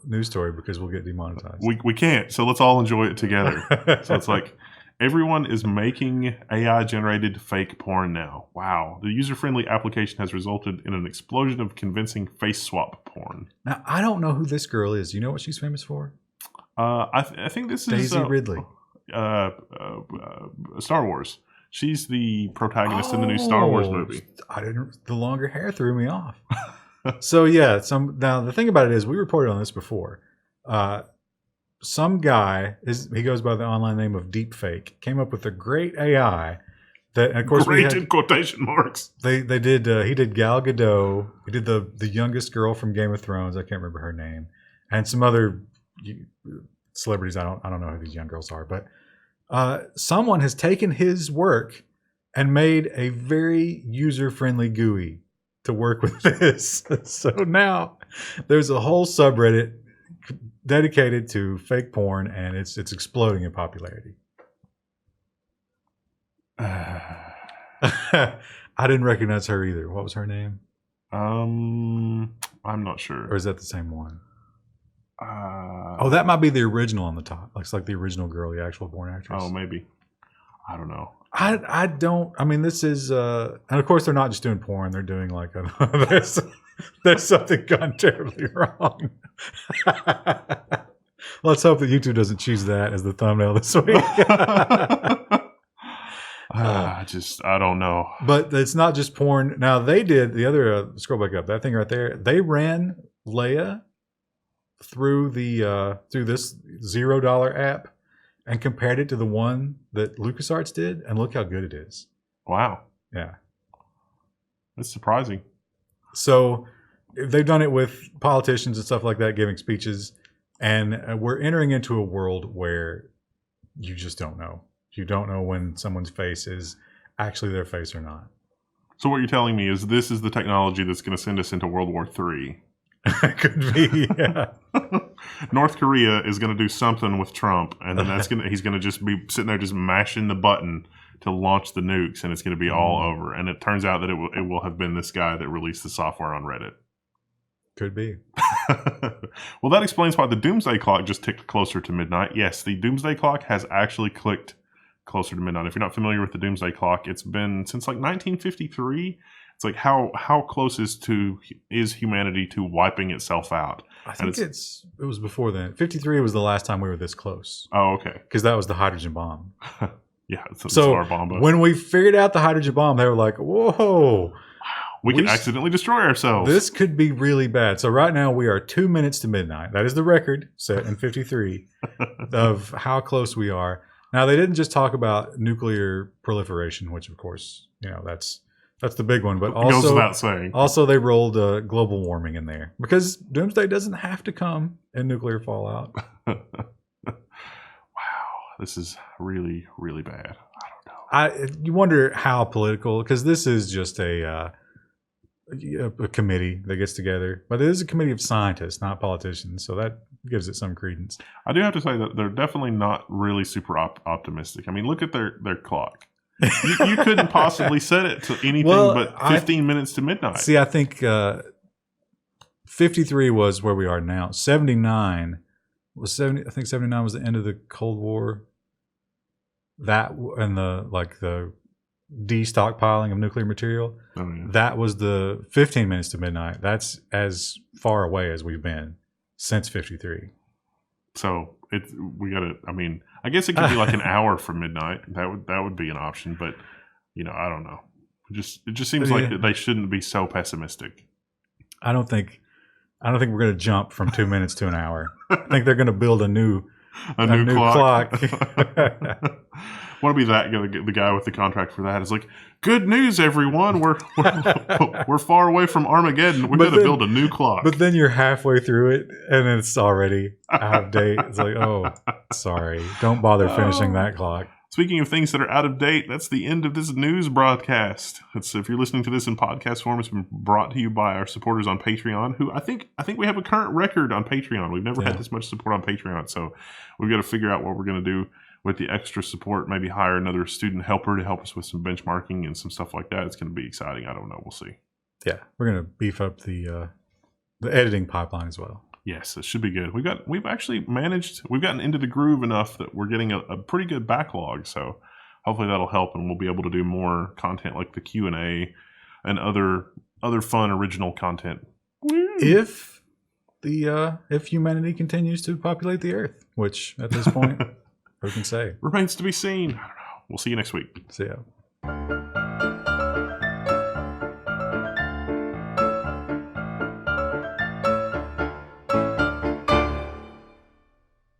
news story because we'll get demonetized. We can't, so let's all enjoy it together. So it's like, everyone is making AI-generated fake porn now. Wow. The user-friendly application has resulted in an explosion of convincing face swap porn. Now, I don't know who this girl is. You know what she's famous for? I think this is... Daisy Ridley. Star Wars. She's the protagonist in the new Star Wars movie. The longer hair threw me off. So, yeah. Now, the thing about it is, we reported on this before. Some guy, he goes by the online name of Deepfake, came up with a great AI that, and of course, great in quotation marks. They did. He did Gal Gadot. He did the youngest girl from Game of Thrones. I can't remember her name, and some other celebrities. I don't know who these young girls are, but someone has taken his work and made a very user-friendly GUI to work with this. So now there's a whole subreddit dedicated to fake porn, and it's exploding in popularity. I didn't recognize her either. What was her name? I'm not sure. Or is that the same one? That might be the original on the top. Looks like the original girl, the actual porn actress. Oh, maybe. I don't know. I don't. I mean, this is, and of course, they're not just doing porn. They're doing like there's something gone terribly wrong. Let's hope that YouTube doesn't choose that as the thumbnail this week. I don't know. But it's not just porn. Now they did the other. Scroll back up. That thing right there. They ran Leia through this $0 app and compared it to the one that LucasArts did, and look how good it is. Wow. Yeah. That's surprising. So they've done it with politicians and stuff like that, giving speeches. And we're entering into a world where you just don't know. You don't know when someone's face is actually their face or not. So what you're telling me is this is the technology that's going to send us into World War III. Could be, yeah. North Korea is going to do something with Trump, and then he's going to just be sitting there just mashing the button to launch the nukes, and it's going to be all over. And it turns out that it will have been this guy that released the software on Reddit. Could be. Well, that explains why the Doomsday Clock just ticked closer to midnight. Yes, the Doomsday Clock has actually clicked closer to midnight. If you're not familiar with the Doomsday Clock, it's been since like 1953. It's like how close is humanity to wiping itself out? I think it was before then. 53 was the last time we were this close. Oh, okay. Because that was the hydrogen bomb. Yeah, it's so our bomb. When we figured out the hydrogen bomb, they were like, "Whoa, we could accidentally destroy ourselves. This could be really bad." So right now we are 2 minutes to midnight. That is the record set in 53 of how close we are. Now they didn't just talk about nuclear proliferation, which of course that's the big one, but also goes without saying. Also, they rolled global warming in there because doomsday doesn't have to come in nuclear fallout. This is really, really bad. I don't know. You wonder how political, because this is just a committee that gets together, but it is a committee of scientists, not politicians. So that gives it some credence. I do have to say that they're definitely not really super optimistic. I mean, look at their clock. You couldn't possibly set it to anything but 15 minutes to midnight. See, I think 53 was where we are now. 79 was 70. I think 79 was the end of the Cold War. That and the de-stockpiling of nuclear material. Oh, yeah. That was the 15 minutes to midnight. That's as far away as we've been since 53. So we got to. I mean, I guess it could be like an hour from midnight. That would be an option, but I don't know. It just seems like they shouldn't be so pessimistic. I don't think we're going to jump from 2 minutes to an hour. I think they're going to build a new clock. Want to be the guy with the contract for that? It's like, good news, everyone. We're far away from Armageddon. We got to build a new clock. But then you're halfway through it, and it's already out of date. It's like, oh, sorry, don't bother finishing that clock. Speaking of things that are out of date, that's the end of this news broadcast. If you're listening to this in podcast form, it's been brought to you by our supporters on Patreon, who I think we have a current record on Patreon. We've never had this much support on Patreon, so we've got to figure out what we're going to do with the extra support. Maybe hire another student helper to help us with some benchmarking and some stuff like that. It's going to be exciting. I don't know. We'll see. Yeah, we're going to beef up the editing pipeline as well. Yes, it should be good. We've actually gotten into the groove enough that we're getting a pretty good backlog. So hopefully that'll help, and we'll be able to do more content like the Q&A and other fun original content. If humanity continues to populate the Earth, which at this point, who can say? Remains to be seen. I don't know. We'll see you next week. See ya.